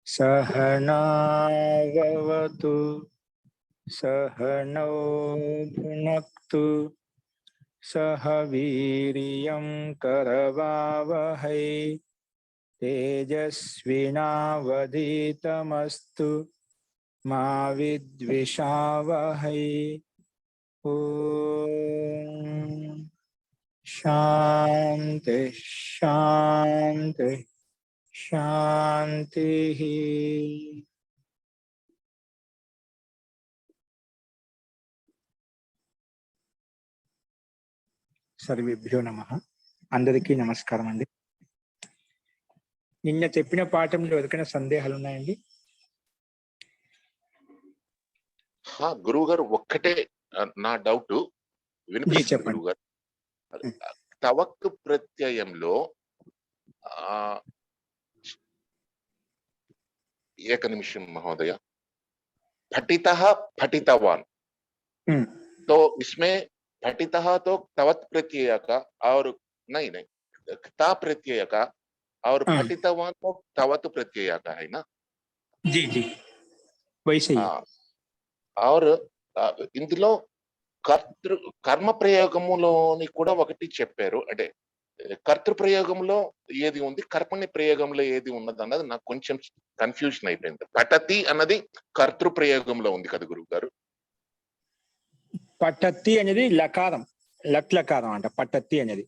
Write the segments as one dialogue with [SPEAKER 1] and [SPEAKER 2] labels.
[SPEAKER 1] सहनावतु सहनौ भुनक्तु सह वीर्यं करवावहै तेजस्विनावधीतमस्तु मा विद्विषावहै। ओम शांति शांति शांति। సర్వేభ్యో నమః. అందరికీ నమస్కారం అండి. నిన్న చెప్పిన పాఠంలో ఎవరికైనా సందేహాలు ఉన్నాయండి?
[SPEAKER 2] గురువు గారు ఒక్కటే నా డౌట్ వినిపిస్తుంది గురువు గారు. తవక్కు ప్రత్యయంలో ఏక నిమిషం మహోదయ, పఠితః పఠితవాన్ तो इसमें पठितः तो तवत् प्रत्यय का और नहीं ता प्रत्यय का और पठितवान तो तवत् प्रत्यय का है ना?
[SPEAKER 1] जी जी वैसे ही।
[SPEAKER 2] और ఇందులో కర్మ ప్రయోగములోని కూడా ఒకటి చెప్పారు. అంటే కర్తృ ప్రయోగంలో ఏది ఉంది, కర్మణి ప్రయోగంలో ఏది ఉన్నది అన్నది నాకు కొంచెం కన్ఫ్యూజన్ అయిపోయింది. పఠతి అన్నది కర్తృ ప్రయోగంలో ఉంది కదా గురువు గారు?
[SPEAKER 1] పఠతి అనేది లకారం, లకారం అంట పఠతి అనేది.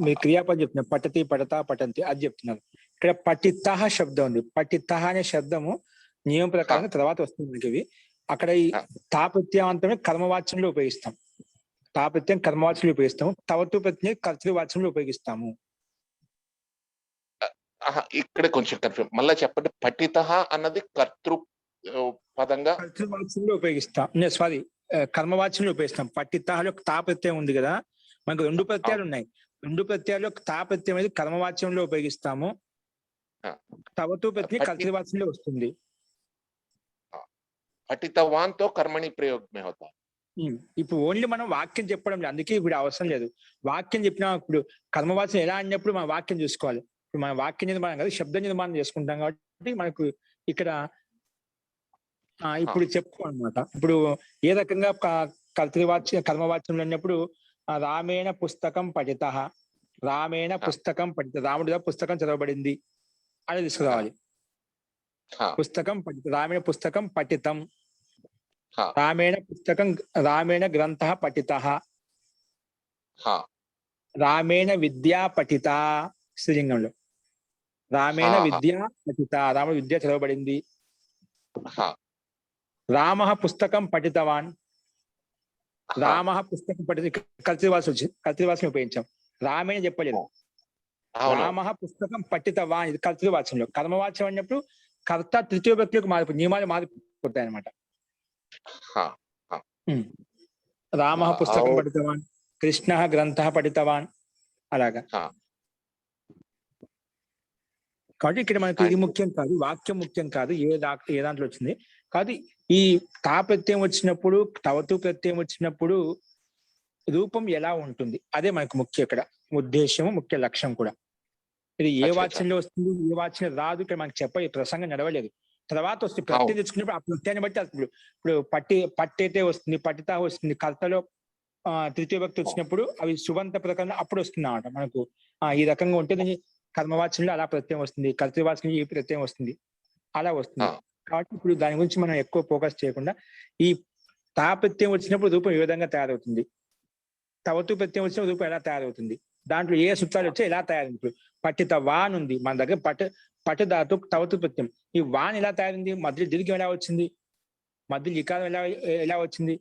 [SPEAKER 1] మీ క్రియాపదం చెప్తున్నా, పఠతి పఠత పఠంతి అది చెప్తున్నారు. ఇక్కడ పఠితః శబ్దం ఉంది. పఠితః అనే శబ్దము నియమం ప్రకారం తర్వాత వస్తుంది మనకి. ఇవి అక్కడ ఈ తా ప్రత్యయంతమే కర్మవాచ్యంలో ఉపయోగిస్తాం. తా ప్రత్యయం కర్మవాచ్యంలో ఉపయోగిస్తాము. తవతు ప్రత్యయం కర్తృవాచ్యంలో ఉపయోగిస్తాము.
[SPEAKER 2] ఇక్కడ కొంచెం కన్ఫ్యూజ్, మళ్ళీ చెప్పండి. పఠితః అన్నది కర్తృ పదంగా
[SPEAKER 1] కర్తృవాచ్యంలో ఉపయోగిస్తాం. సారీ, కర్మవాచ్యంలో ఉపయోగిస్తాం. పఠితఃలో తా ప్రత్యయం ఉంది కదా, మనకు రెండు ప్రత్యయాలు ఉన్నాయి. రెండు ప్రత్యయాల్లో తా ప్రత్యయం అనేది కర్మవాచ్యంలో ఉపయోగిస్తాము. తవతు ప్రత్యయం కర్తృవాచ్యంలో వస్తుంది.
[SPEAKER 2] పఠితవాన్ తో కర్మణి ప్రయోగమే హోతా.
[SPEAKER 1] ఇప్పుడు ఓన్లీ మనం వాక్యం చెప్పడం లేదు, అందుకే ఇప్పుడు అవసరం లేదు. వాక్యం చెప్పినా ఇప్పుడు కర్మవాచ్యం ఎలా అన్నప్పుడు మనం వాక్యం చూసుకోవాలి. ఇప్పుడు మనం వాక్య నిర్మాణం కదా, శబ్ద నిర్మాణం చేసుకుంటాం కాబట్టి మనకు ఇక్కడ ఇప్పుడు చెప్పుకోనమాట. ఇప్పుడు ఏ రకంగా కర్తృవాచ్యం కర్మవాచ్యంలో ఉన్నప్పుడు రామేణ పుస్తకం పఠితః, రామేణ పుస్తకం పఠిత, రాముడిగా పుస్తకం చదవబడింది అని తీసుకురావాలి. పుస్తకం పఠిత, రామేణ పుస్తకం పఠితం, రామేణ పుస్తకం, రామేణ గ్రంథః పఠితః, రామేణ విద్యా పఠిత, స్త్రీలింగంలో రామేణ విద్యా పఠిత, రాముడు విద్య చదవబడింది. రామః పుస్తకం పఠితవాన్, రామః పుస్తకం పఠిత, కర్తృవాసం వచ్చింది, కర్తృవాసం ఉపయోగించాం. రామేణ చెప్పలేదు, రామః పుస్తకం పఠితవాన్, ఇది కర్తృవాచంలో. కర్మవాచ్యం అన్నప్పుడు కర్త తృతీయ వ్యక్తులకు మార్పు, నియమాలు మారిపోతాయి అన్నమాట. రామః పుస్తకం పఠితవాన్, కృష్ణః గ్రంథః పఠితవాన్, అలాగా. కాబట్టి ఇక్కడ మనకి ఇది ముఖ్యం కాదు, వాక్యం ముఖ్యం కాదు, ఏ దాంట్లో వచ్చింది కాదు. ఈ తా ప్రత్యయం వచ్చినప్పుడు, తవతు ప్రత్యయం వచ్చినప్పుడు రూపం ఎలా ఉంటుంది అదే మనకు ముఖ్యం ఇక్కడ ఉద్దేశము, ముఖ్య లక్ష్యం కూడా. ఇది ఏ వాచ్యంలో వస్తుంది, ఏ వాచ్యం రాదు ఇక్కడ మనకి చెప్ప, ఈ ప్రసంగం నడవలేదు. తర్వాత వస్తుంది ప్రత్యయం తెచ్చుకున్నప్పుడు ఆ ప్రత్యయాన్ని బట్టి ఇప్పుడు పట్టేతే వస్తుంది, పఠిత వస్తుంది. కర్తలో తృతీయ భక్తి వచ్చినప్పుడు అవి సుబంత ప్రకారం అప్పుడు వస్తుంది అన్నమాట మనకు. ఈ రకంగా ఉంటే కర్మవాచ్యంలో అలా ప్రత్యయం వస్తుంది, కర్తృవాచ్యంలో ఈ ప్రత్యయం వస్తుంది, అలా వస్తుంది. కాబట్టి ఇప్పుడు దాని గురించి మనం ఎక్కువ ఫోకస్ చేయకుండా ఈ తా ప్రత్యయం వచ్చినప్పుడు రూపం ఏ విధంగా తయారవుతుంది, తవతు ప్రత్యయం వచ్చిన రూపం ఎలా తయారవుతుంది, దాంట్లో ఏ సూత్రాలు వచ్చా ఎలా తయారైంది. ఇప్పుడు పఠిత వాన్ ఉంది మన దగ్గర, పఠ ధాతు తవతు ప్రత్యయం. ఈ వాన్ ఎలా తయారైంది, మధ్య దీర్ఘం ఎలా వచ్చింది, మధ్య లికారం ఎలా వచ్చింది.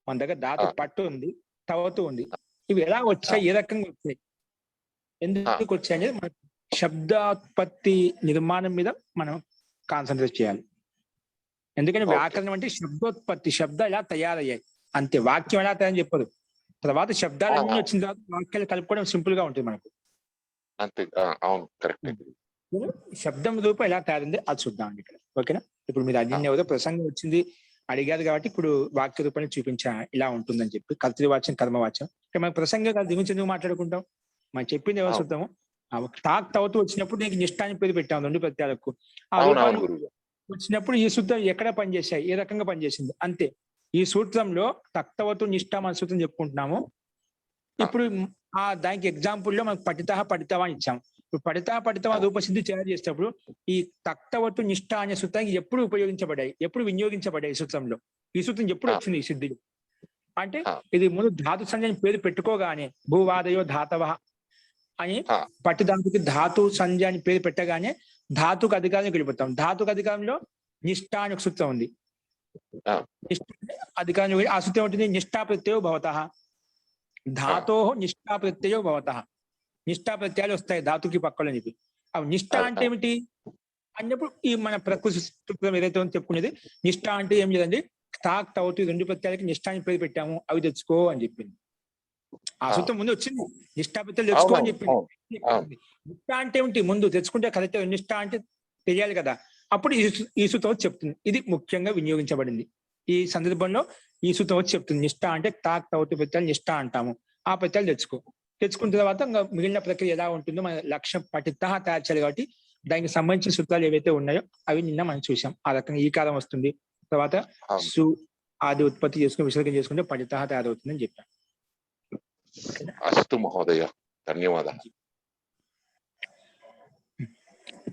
[SPEAKER 1] మన దగ్గర ధాతు పట్టు ఉంది, తవతు ఉంది. ఇవి ఎలా వచ్చాయి, ఏ రకంగా వచ్చాయి, ఎందుకు వచ్చాయి అనేది మన శబ్దోత్పత్తి నిర్మాణం మీద మనం కాన్సన్ట్రేట్ చేయాలి. ఎందుకంటే వ్యాకరణం అంటే శబ్దోత్పత్తి, శబ్దాలు ఎలా తయారయ్యాయి అంతే, వాక్యం ఎలా తయారని చెప్పదు. తర్వాత శబ్దాలు అన్ని వచ్చిన తర్వాత వాక్యాలు కలుపుకోవడం సింపుల్ గా ఉంటుంది మనకు. శబ్దం రూపం ఎలా తయారైంది అది చూద్దాం ఇక్కడ, ఓకేనా. ఇప్పుడు మీరు అన్ని ప్రసంగం వచ్చింది అడిగారు కాబట్టి ఇప్పుడు వాక్య రూపాన్ని చూపించా ఇలా ఉంటుందని చెప్పి కర్తృవాచ్యం కర్మవాచ్యం. మన ప్రసంగం దీని గురించి ఎందుకు మాట్లాడుకుంటాం? మనం చెప్పింది ఎవరు
[SPEAKER 2] అవును.
[SPEAKER 1] చూద్దాము. తాక్ తవ్వుతూ వచ్చినప్పుడు నీకు నిష్ఠాన్ని పేరు పెట్టాము 2 ప్రత్యయాలకు. ఆ
[SPEAKER 2] అవునవును
[SPEAKER 1] రూపాలు
[SPEAKER 2] గురువుగారు.
[SPEAKER 1] వచ్చినప్పుడు ఈ సూత్రం ఎక్కడ పనిచేశాయి, ఏ రకంగా పనిచేసింది అంతే. ఈ సూత్రంలో తక్తవతు నిష్ఠ మన సూత్రం చెప్పుకుంటున్నాము.
[SPEAKER 2] ఆ!
[SPEAKER 1] ఇప్పుడు దానికి ఎగ్జాంపుల్ లో మనకు పఠిత పఠితవా అని ఇచ్చాం. ఇప్పుడు పఠితవా
[SPEAKER 2] ఆ!
[SPEAKER 1] రూపసిద్ధి తయారు చేసేటప్పుడు ఈ తక్తవతు నిష్ఠ అనే సూత్రానికి ఎప్పుడు ఉపయోగించబడ్డాయి, ఎప్పుడు వినియోగించబడ్డాయి ఈ సూత్రంలో? ఈ సూత్రం ఎప్పుడు
[SPEAKER 2] ఆ!
[SPEAKER 1] వచ్చింది ఈ సిద్ధిలో? అంటే
[SPEAKER 2] ఆ!
[SPEAKER 1] ఇది ముందు ధాతు సంజ్ఞని పేరు పెట్టుకోగానే భూవాదయో ధాతవ అని
[SPEAKER 2] ఆ!
[SPEAKER 1] పట్టిధాతుకి ధాతు సంజ్ఞ అని పేరు పెట్టగానే ధాతుకు అధికారం వెళ్ళిపోతాం. ధాతుకు అధికారంలో నిష్ఠ అని ఒక సూత్రం ఉంది.
[SPEAKER 2] ఆ!
[SPEAKER 1] నిష్ఠ అధికారం ఆ సూత్రం ఉంటుంది నిష్ఠా ప్రత్యయో భవతః.
[SPEAKER 2] ఆ!
[SPEAKER 1] ధాతో నిష్ఠా ప్రత్యయో భవతః. నిష్ఠా ప్రత్యయాలు వస్తాయి ధాతుకి పక్కలో చెప్పి. అవి నిష్ఠ అంటే
[SPEAKER 2] ఆ!
[SPEAKER 1] ఏమిటి అన్నప్పుడు ఈ మన ప్రకృతి సూత్రం ఏదైతే ఉందో చెప్పుకునేది నిష్ఠ అంటే ఏం లేదండి. తాక్ తౌతు 2 ప్రత్యయాలకి నిష్ఠ అని పేరు పెట్టాము అవి తెచ్చుకో అని చెప్పింది. ఆ
[SPEAKER 2] ఆ!
[SPEAKER 1] సూత్రం ముందు వచ్చింది. నిష్ఠా ప్రత్యయాలు తెచ్చుకో అని
[SPEAKER 2] అవునవును.
[SPEAKER 1] చెప్పింది.
[SPEAKER 2] అవును. అవును.
[SPEAKER 1] నిష్ఠ అంటే ఏమిటి ముందు తెచ్చుకుంటే కరెక్ట్. నిష్ఠ అంటే తెలియాలి కదా. అప్పుడు ఈ సూత్రం వచ్చి చెప్తుంది. ఇది ముఖ్యంగా వినియోగించబడింది. ఈ సందర్భంలో ఈ సూత్రం వచ్చి చెప్తుంది. నిష్ఠ అంటే తాక్ తౌతు ప్రత్యయాలు నిష్ఠ అంటాము. ఆ ప్రత్యయాలు తెచ్చుకో. తెచ్చుకున్న తర్వాత ఇంకా మిగిలిన ప్రక్రియ ఎలా ఉంటుందో మన లక్ష్యం పఠిత తయారు చేయాలి కాబట్టి దానికి సంబంధించిన సూత్రాలు ఏవైతే ఉన్నాయో అవి నిన్న మనం చూసాం. ఆ రకంగా ఈ కాలం వస్తుంది. తర్వాత
[SPEAKER 2] అవును.
[SPEAKER 1] ఆది ఉత్పత్తి చేసుకుని విసర్గం చేసుకుంటే పఠిత తయారవుతుందని చెప్పాను. ఓకేనా?
[SPEAKER 2] అస్తు మహోదయ. ధన్యవాదాలు.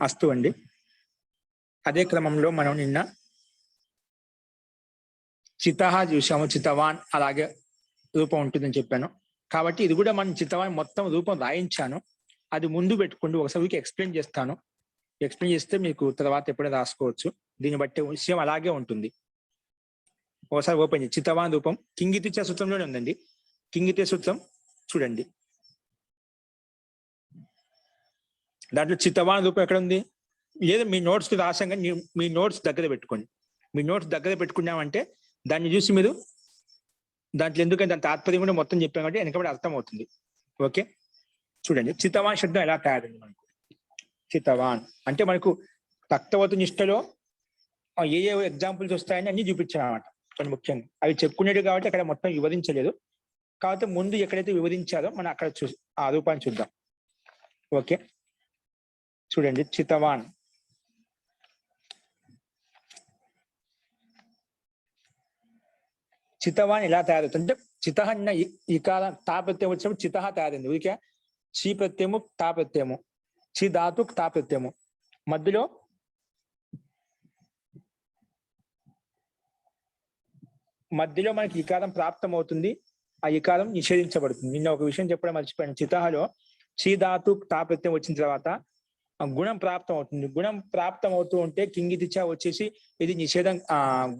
[SPEAKER 1] అస్తు అండి. అదే క్రమంలో మనం నిన్న చితహ చూసాము. చితవాన్ అలాగే రూపం ఉంటుందని చెప్పాను. కాబట్టి ఇది కూడా మనం చితవాన్ మొత్తం రూపం రాయించాను. అది ముందు పెట్టుకుంటూ ఒకసారి ఎక్స్ప్లెయిన్ చేస్తాను. ఎక్స్ప్లెయిన్ చేస్తే మీకు తర్వాత ఎప్పుడైనా రాసుకోవచ్చు. దీన్ని బట్టి విషయం అలాగే ఉంటుంది. ఒకసారి ఓపెన్ చేసి చితవాన్ రూపం కింగితిచ్చ సూత్రంలోనే ఉందండి. కింగితే సూత్రం చూడండి. దాంట్లో చితవాన్ రూపం ఎక్కడ ఉంది? లేదా మీ నోట్స్ రాసంగా మీ నోట్స్ దగ్గర పెట్టుకోండి. మీ నోట్స్ దగ్గర పెట్టుకున్నామంటే దాన్ని చూసి మీరు దాంట్లో ఎందుకంటే దాని తాత్పర్యం కూడా మొత్తం చెప్పాం కాబట్టి వెనకబడి అర్థం అవుతుంది. ఓకే, చూడండి. చితవాన్ శబ్దం ఎలా తయారైంది మనకు? చితవాన్ అంటే మనకు తక్తవతు నిష్టలో ఏ ఎగ్జాంపుల్స్ వస్తాయని అన్ని చూపించాను అనమాట. కొన్ని ముఖ్యంగా అవి చెప్పుకునేది కాబట్టి అక్కడ మొత్తం వివరించలేదు. కాబట్టి ముందు ఎక్కడైతే వివరించారో మనం అక్కడ ఆ రూపాన్ని చూద్దాం. ఓకే, చూడండి. చితవాన్ చితవాన్ ఎలా తయారవుతుంది అంటే చిత అన్న ఇకార తా ప్రత్యయం వచ్చినప్పుడు చిత తయారైంది. ఊరికే చి ప్రత్యయము తా ప్రత్యయము, చి ధాతు తా ప్రత్యయము, మధ్యలో మనకి ఇకారం ప్రాప్తం అవుతుంది. ఆ ఇకారం నిషేధించబడుతుంది. నిన్న ఒక విషయం చెప్పడం మర్చిపోయాను. చితహలో చి ధాతు తా ప్రత్యయం వచ్చిన తర్వాత గుణం ప్రాప్తం అవుతుంది. గుణం ప్రాప్తం అవుతూ ఉంటే కింగితిచ్చ వచ్చేసి ఇది నిషేధం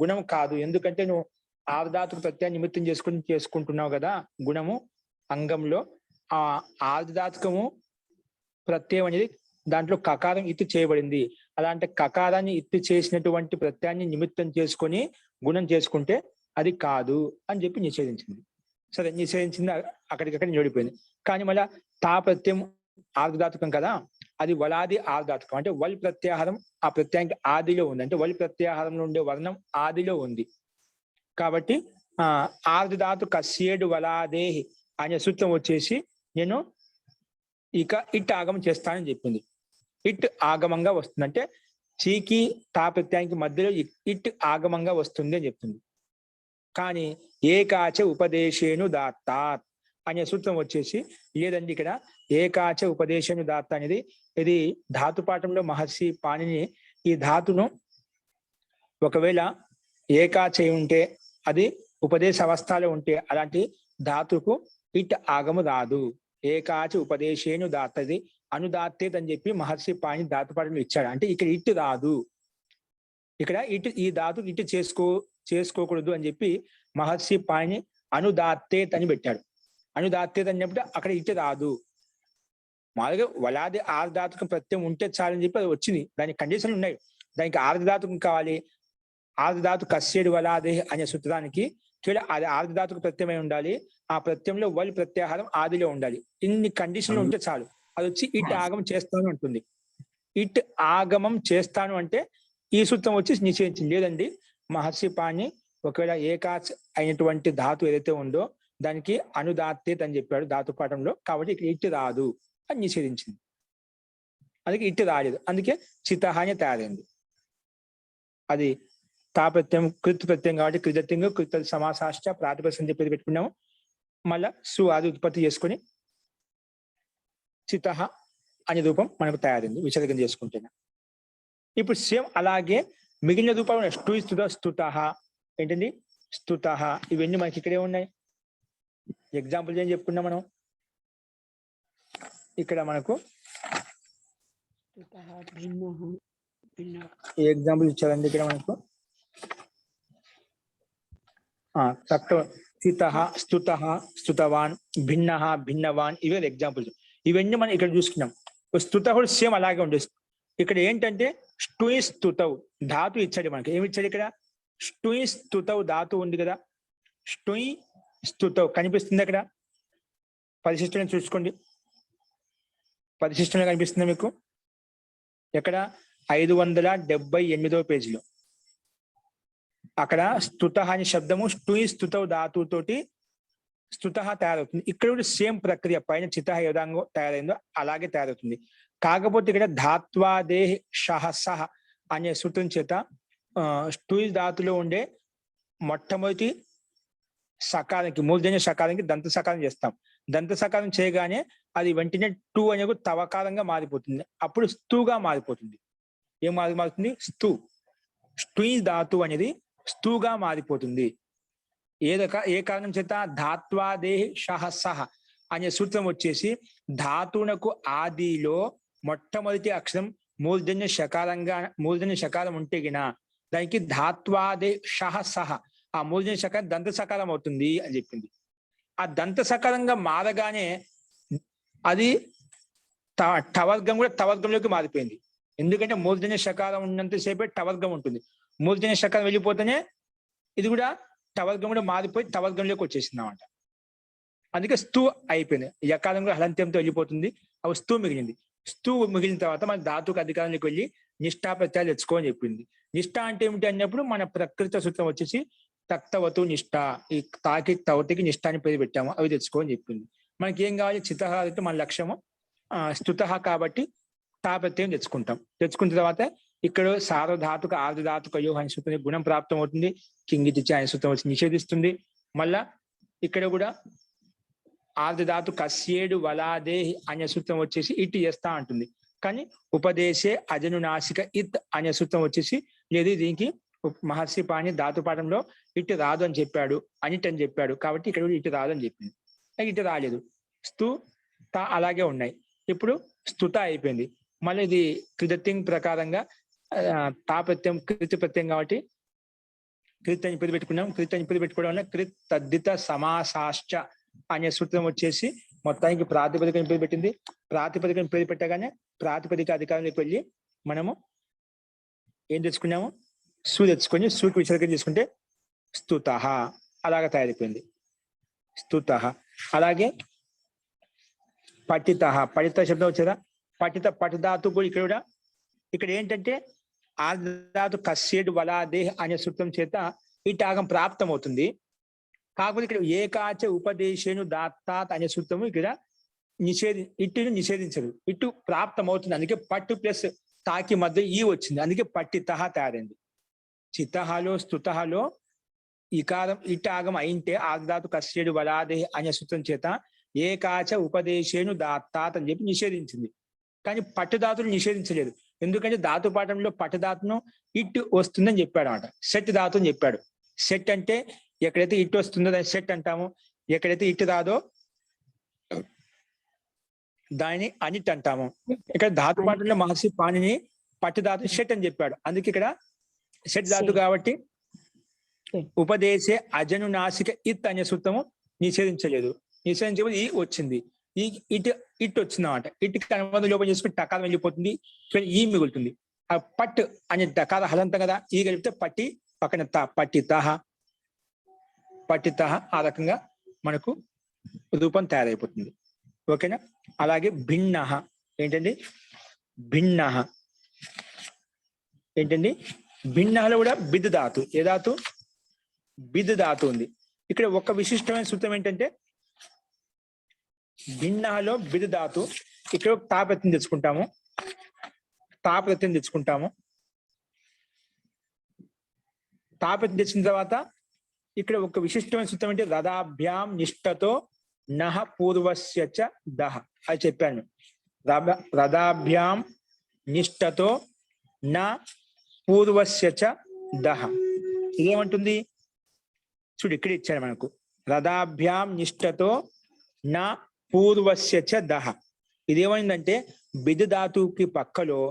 [SPEAKER 1] గుణం కాదు. ఎందుకంటే నువ్వు ఆర్ధాతుకు ప్రత్యయం నిమిత్తం చేసుకుంటున్నావు కదా. గుణము అంగంలో ఆ ఆర్ధాతుకము ప్రత్యయం అనేది దాంట్లో కకారం ఇత్తు చేయబడింది. అలాంటి కకారాన్ని ఇత్తు చేసినటువంటి ప్రత్యయాన్ని నిమిత్తం చేసుకొని గుణం చేసుకుంటే అది కాదు అని చెప్పి నిషేధించింది. సరే, నిషేధించింది, అక్కడికక్కడ నిలబడిపోయింది. కానీ మళ్ళా తా ప్రత్యయం ఆర్ధాతుకం కదా, అది వలాది ఆర్ధాతుకం. అంటే వల్ ప్రత్యాహారం ఆ ప్రత్యయానికి ఆదిలో ఉంది. అంటే వల్ ప్రత్యాహారంలో ఉండే వర్ణం ఆదిలో ఉంది కాబట్టి ఆర్ధాతు కస్యేడు వలాదేహి అనే సూత్రం వచ్చేసి నేను ఇక ఇట్ ఆగమం చేస్తానని చెప్పింది. ఇట్ ఆగమంగా వస్తుంది. అంటే చీకి తా ప్రత్యయానికి మధ్యలో ఇట్ ఆగమంగా వస్తుంది అని చెప్తుంది. కానీ ఏకాచ ఉపదేశేను దాత్తాత్ అనే సూత్రం వచ్చేసి లేదండి. ఇక్కడ ఏకాచ ఉపదేశేను దాత్త అనేది ఇది ధాతుపాఠంలో మహర్షి పాణిని ఈ ధాతును ఒకవేళ ఏకాచ ఉంటే అది ఉపదేశ అవస్థలో ఉంటే అలాంటి ధాతుకు ఇట్ ఆగము రాదు. ఏకాచ ఉపదేశేను దాత్తది అనుదాత్తేది అని చెప్పి మహర్షి పాణి ధాతుపాఠంలో ఇచ్చాడు. అంటే ఇక్కడ ఇటు రాదు. ఇక్కడ ఈ ధాతు ఇటు చేసుకోకూడదు అని చెప్పి మహర్షి పాణి అనుదాత్తేత్ అని పెట్టాడు. అనుదాత్తేత్ అన్నప్పుడు అక్కడ ఇటు రాదు. మామూలుగా వలాది ఆర్ధాతుకం ప్రత్యయం ఉంటే చాలని చెప్పి అది వచ్చింది. దానికి కండిషన్లు ఉన్నాయి. దానికి ఆర్ధాతుకం కావాలి. ఆర్ధాతు కస్యేడు వలాదే అనే సూత్రానికి కేవలం అది ఆర్ధాతుకు ప్రత్యయమై ఉండాలి. ఆ ప్రత్యయంలో వల్ ప్రత్యాహారం ఆదిలో ఉండాలి. ఇన్ని కండిషన్లు ఉంటే చాలు. అది వచ్చి ఇట్ ఆగమం చేస్తాను అంటుంది. ఇట్ ఆగమం చేస్తాను అంటే ఈ సూత్రం వచ్చి నిషేధించింది. లేదండి, మహర్షి పాణి ఒకవేళ ఏకాచ్ అయినటువంటి ధాతు ఏదైతే ఉందో దానికి అనుదాత్తేత్ అని చెప్పాడు ధాతు పాఠంలో. కాబట్టి ఇక్కడ ఇటు రాదు అని నిషేధించింది. అందుకే ఇటు రాలేదు, అందుకే చితహ అని తయారైంది. అది తాప్రత్యయం కృత్ ప్రత్యయం కాబట్టి కృతత్యంగా కృత సమాసాశ్చ ప్రాతిపదిక అని చెప్పేది పెట్టుకున్నాము. మళ్ళా సు అది ఉత్పత్తి చేసుకొని చితహ అనే రూపం మనకు తయారైంది విసర్గం చేసుకుంటేనే. ఇప్పుడు సేమ్ అలాగే మిగిలిన రూపాలు స్టు స్తుత స్తుతః ఏంటండి స్తుతః ఇవన్నీ మనకి ఇక్కడే ఉన్నాయి. ఎగ్జాంపుల్ ఏం చెప్పుకున్నాం మనం. ఇక్కడ మనకు ఏ ఎగ్జాంపుల్ ఇచ్చారండి ఇక్కడ మనకు. తత్వ స్థితః స్తుతః స్తుతవాన్ భిన్నః భిన్నవాన్ ఇవే ఎగ్జాంపుల్స్. ఇవన్నీ మనం ఇక్కడ చూసుకున్నాం. స్తుత కూడా సేమ్ అలాగే ఉండేది. ఇక్కడ ఏంటంటే స్టుయి స్తుతవు ధాతు ఇచ్చాడు మనకి. ఏమి ఇచ్చాడు ఇక్కడ? స్టుయి స్తుతవు ధాతు ఉంది కదా. స్టుయి స్తుతవు కనిపిస్తుంది అక్కడ. పరిశిష్టం చూసుకోండి, పరిశిష్టంలో కనిపిస్తుంది మీకు ఎక్కడ 578వ పేజీలో. అక్కడ స్తుతః అనే శబ్దము స్టుయి స్తుతవు ధాతుతోటి స్తుతః తయారవుతుంది. ఇక్కడ కూడా సేమ్ ప్రక్రియ, పైన చితః ఏ విధంగా తయారైందో అలాగే తయారవుతుంది. కాకపోతే ఇక్కడ ధాత్వాదే షహసహ అనే సూత్రం చేత స్టుయి ధాతులో ఉండే మొట్టమొదటి సకారానికి మూర్ధన్య సకారానికి దంత సకారం చేస్తాం. దంత సకారం చేయగానే అది వెంటనే టూ అనేది తవకారంగా మారిపోతుంది. అప్పుడు స్తుగా మారిపోతుంది. ఏం మారుతుంది? స్తు. స్టుయి ధాతు అనేది స్తుగా మారిపోతుంది. ఏ కారణం చేత? ధాత్వాదే షహసహ అనే సూత్రం వచ్చేసి ధాతువునకు ఆదిలో మొట్టమొదటి అక్షరం మూర్ధన్య శకారం ఉంటే గిన దానికి ధాత్వాదే షహసహ ఆ మూర్ధన్య శకారం దంత సకారం అవుతుంది అని చెప్పింది. ఆ దంత సకారంగా మారగానే అది టవర్గం కూడా టవర్గంలోకి మారిపోయింది. ఎందుకంటే మూర్ధన్య శకారం ఉన్నంతసేపే టవర్గం ఉంటుంది. మూర్ధన్య శకారం వెళ్ళిపోతేనే ఇది కూడా టవర్గం కూడా మారిపోయి టవర్గంలోకి వచ్చేసింది అన్నమాట. అందుకే స్తు అయిపోయింది. యకారం కూడా హలంత్యంతో వెళ్ళిపోతుంది. అవి స్తు మిగిలింది. స్తు మిగిలిన తర్వాత మన ధాతుకు అధికారానికి వెళ్ళి నిష్ఠా ప్రత్యయాలు తెచ్చుకోని చెప్పింది. నిష్ఠ అంటే ఏమిటి అన్నప్పుడు మన ప్రకృత సూత్రం వచ్చేసి తక్తవతు నిష్ఠ. ఈ తాకి తవతికి నిష్ఠ అని పేరు పెట్టాము, అవి తెచ్చుకోని చెప్పింది. మనకి ఏం కావాలి? చితః అయితే మన లక్ష్యము. స్తుతః కాబట్టి తా ప్రత్యయం తెచ్చుకున్న తర్వాత ఇక్కడ సార్వధాతుక ఆర్ధధాతుక యోగ అనే సూత్రం గుణం ప్రాప్తం అవుతుంది. కింగితిచ్చ అనే సూత్రం వచ్చి నిషేధిస్తుంది. మళ్ళా ఇక్కడ కూడా ఆర్ధధాతు కస్యేడు వలాదే అనే సూత్రం వచ్చేసి ఇటు చేస్తా అంటుంది. కానీ ఉపదేశే అజనునాసిక ఇత్ అనే సూత్రం వచ్చేసి లేదు, దీనికి మహర్షి పాణి ధాతు పాఠంలో ఇటు రాదు అని చెప్పాడు, అనిట్ అని చెప్పాడు. కాబట్టి ఇక్కడ కూడా ఇటు రాదు అని చెప్పింది. ఇటు రాలేదు. స్తు తా అలాగే ఉన్నాయి. ఇప్పుడు స్తుత అయిపోయింది. మళ్ళీ ఇది కృతత్యం ప్రకారంగా తా ప్రత్యయం కృతి ప్రత్యయం కాబట్టి కృత్ అని పేరు పెట్టుకున్నాం. కృత్ అని పేరు పెట్టుకోవడం వల్ల కృత్ తద్దిత సమాసాశ్చ అనే సూత్రం వచ్చేసి మొత్తానికి ప్రాతిపదికని పేరు పెట్టింది. ప్రాతిపదికని పేరు పెట్టగానే ప్రాతిపదిక అధికారంలోకి వెళ్ళి మనము ఏం తెచ్చుకున్నాము? సు తెచ్చుకొని సుకి విసర్గం చేసుకుంటే స్తుతః అలాగా తయారైపోయింది. స్తుతః. అలాగే పఠితః. పఠిత శబ్దం వచ్చేదా? పఠిధాతు కూడా ఇక్కడ ఏంటంటే ఆర్ధధాతు కస్యేడు వలాదే అనే సూత్రం చేత ఈ టాగం ప్రాప్తం అవుతుంది. కాకపోతే ఇక్కడ ఏకాచ ఉపదేశేను దాత్తాత్ అనే సూత్రము ఇక్కడ ఇట్టును నిషేధించదు, ఇటు ప్రాప్తం అవుతుంది. అందుకే పట్టు ప్లస్ తాకి మధ్య ఈ వచ్చింది, అందుకే పట్టితః తయారైంది. చితహలో స్తుతహలో ఇకారం ఇటాగం అయింటే ఆర్ధధాతు కస్యేడు వలాదే అనే సూత్రం చేత ఏకాచ ఉపదేశేను దాత్తాత్ అని చెప్పి నిషేధించింది. కానీ పట్టుధాతులు నిషేధించలేదు. ఎందుకంటే ధాతు పాఠంలో పట్టుధాతును ఇటు వస్తుందని చెప్పాడు అనమాట. సెట్ ధాతు అని చెప్పాడు. సెట్ అంటే ఎక్కడైతే ఇటు వస్తుందో దాన్ని సెట్ అంటాము, ఎక్కడైతే ఇటు రాదో దాన్ని అనిట్ అంటాము. ఇక్కడ ధాతు పాఠంలో మహర్షి పాణిని పట్టుధాతు షెట్ అని చెప్పాడు. అందుకే ఇక్కడ షెట్ ధాతు కాబట్టి ఉపదేశే అజనునాసిక ఇత్ అనే సూత్రము నిషేధించలేదు. నిషేధించబోదు ఈ వచ్చింది. ఈ ఇటు వచ్చింది అన్నమాట. ఇటుకి అనుబంధం లోపం చేసుకుని టకారం వెళ్ళిపోతుంది, ఈ మిగులుతుంది. ఆ పట్ అనే టకార హలంతం కదా, ఈ కలిపితే పట్టి పక్కన పట్టితః ఆ రకంగా మనకు రూపం తయారైపోతుంది. ఓకేనా? అలాగే భిన్నః ఏంటండి? భిన్నః ఏంటండి? భిన్నహలో కూడా బిద్ ధాతు. ఏ ధాతు? బిద్ ధాతు ఉంది. ఇక్కడ ఒక విశిష్టమైన సూత్రం ఏంటంటే భిన్నలో బిద్ ధాతు, ఇక్కడ తా ప్రత్యయం తెచ్చుకుంటాము, తా ప్రత్యయం తెచ్చుకుంటాము. తా ప్రత్యయం తెచ్చిన తర్వాత ఇక్కడ ఒక విశిష్టమైన సూత్రం అంటే రదాభ్యాం నిష్టతో నహ పూర్వస్య చ దహ అది చెప్పాను. రదాభ్యాం నిష్టతో నా పూర్వస్య చ దహ ఇదేమంటుంది చూడు, ఇక్కడ ఇచ్చాడు మనకు రదాభ్యాం నిష్టతో నా పూర్వస్య చ దహ. ఇదేమైందంటే బిద్ ధాతువుకి పక్కలో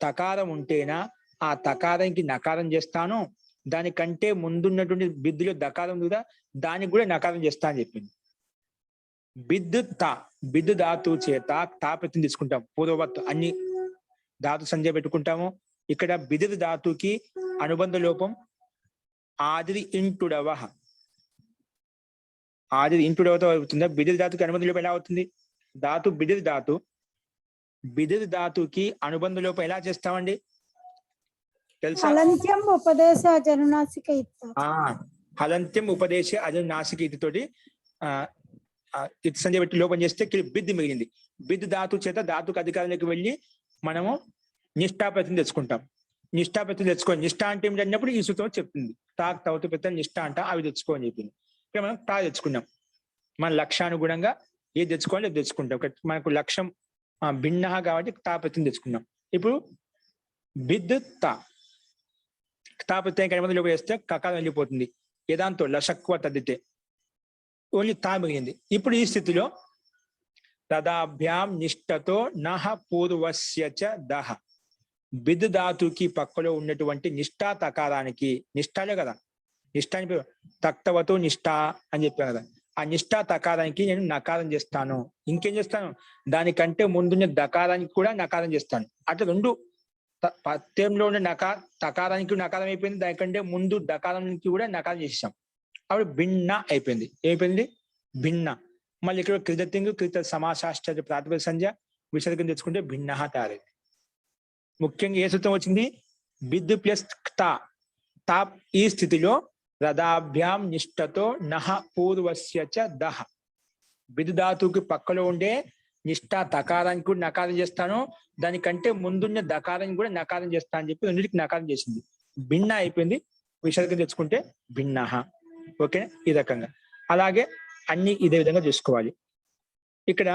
[SPEAKER 1] తకారం ఉంటేనా ఆ తకారానికి నకారం చేస్తాను, దానికంటే ముందున్నటువంటి బిద్దులో దకారం కూడా దానికి కూడా నకారం చేస్తా అని చెప్పింది. బిద్ తా బిద్ ధాతు చేత తా ప్రత్యయం తీసుకుంటాం, పూర్వవత్ అన్ని ధాతు సంజ్ఞ పెట్టుకుంటాము. ఇక్కడ బిద్ ధాతుకి అనుబంధ లోపం ఆది ఇంటుడవ, ఆది ఇంటుడవతో అవుతుందా? బిద్ ధాతుకి అనుబంధ లోపం ఎలా అవుతుంది? ధాతు బిద్ ధాతు, బిద్ ధాతుకి అనుబంధ లోపం ఎలా చేస్తామండి తెలుసా?
[SPEAKER 3] హలంత్యం ఉపదేశ జనునాసిక
[SPEAKER 1] హలంత్యం ఉపదేశ అజనాసిక ఇతితోటి ఇతి సంజయ్ పెట్టి లోపం చేస్తే బిద్ మిగిలింది. బిద్ ధాతు చేత ధాతుకు అధికారంలోకి వెళ్ళి మనము నిష్ఠాప్రత్యయం తెచ్చుకుంటాం. నిష్ఠాప్రత్యయం తెచ్చుకోండి. నిష్ఠ అంటే ఏమిటి అన్నప్పుడు ఈ సూత్రం చెప్తుంది. తాక్ తవతు ప్రత్యయం నిష్ఠ అంట అవి తెచ్చుకోని చెప్పింది. ఇక్కడ మనం తా తెచ్చుకున్నాం. మన లక్ష్యానుగుణంగా ఏది తెచ్చుకోవాలి అది తెచ్చుకుంటాం. మనకు లక్ష్యం భిన్న కాబట్టి తా ప్రత్యయం తెచ్చుకున్నాం. ఇప్పుడు బిద్ తా తా ప్రత్యయం కడిమంది లోపల వేస్తే కకాలం వెళ్ళిపోతుంది. ఏదాంతో లషక్వ తద్దితే ఓన్లీ తా మిగిలింది. ఇప్పుడు ఈ స్థితిలో తదాభ్యాం నిష్టతో నహ పూర్వస్య చ దహ బిద్ ధాతుకి పక్కలో ఉన్నటువంటి నిష్ఠా తకారానికి, నిష్ఠాలే కదా నిష్ఠాని తక్తవతో నిష్ఠ అని చెప్పాను కదా, ఆ నిష్ఠా తకారానికి నేను నకారం చేస్తాను. ఇంకేం చేస్తాను? దానికంటే ముందున్న దకారానికి కూడా నకారం చేస్తాను. అట్లా రెండు పత్యంలో ఉన్న తకారానికి నకారం అయిపోయింది, దానికంటే ముందు దకారానికి కూడా నకారం చేసేసాం. అప్పుడు భిన్న అయిపోయింది. ఏమైపోయింది? భిన్న. మళ్ళీ ఇక్కడ కృతతింగు కృత సమాసాశ్చర్య ప్రాతిపద సంధ్య విసర్గం తెచ్చుకుంటే భిన్న తయారైంది. ముఖ్యంగా ఏ సూత్రం వచ్చింది? బిద్ ప్లస్ తా. తా ఈ స్థితిలో రదాభ్యాం నిష్టతో నహ పూర్వస్య చ దహ బిద్ ధాతువుకి పక్కలో ఉండే నిష్ఠా తకారానికి కూడా నకారం చేస్తాను, దానికంటే ముందున్న దకారానికి కూడా నకారం చేస్తా అని చెప్పి రెండింటికి నకారం చేసింది. భిన్న అయిపోయింది. విసర్గం తెచ్చుకుంటే భిన్న. ఓకే, ఈ రకంగా అలాగే అన్ని ఇదే విధంగా చూసుకోవాలి. ఇక్కడ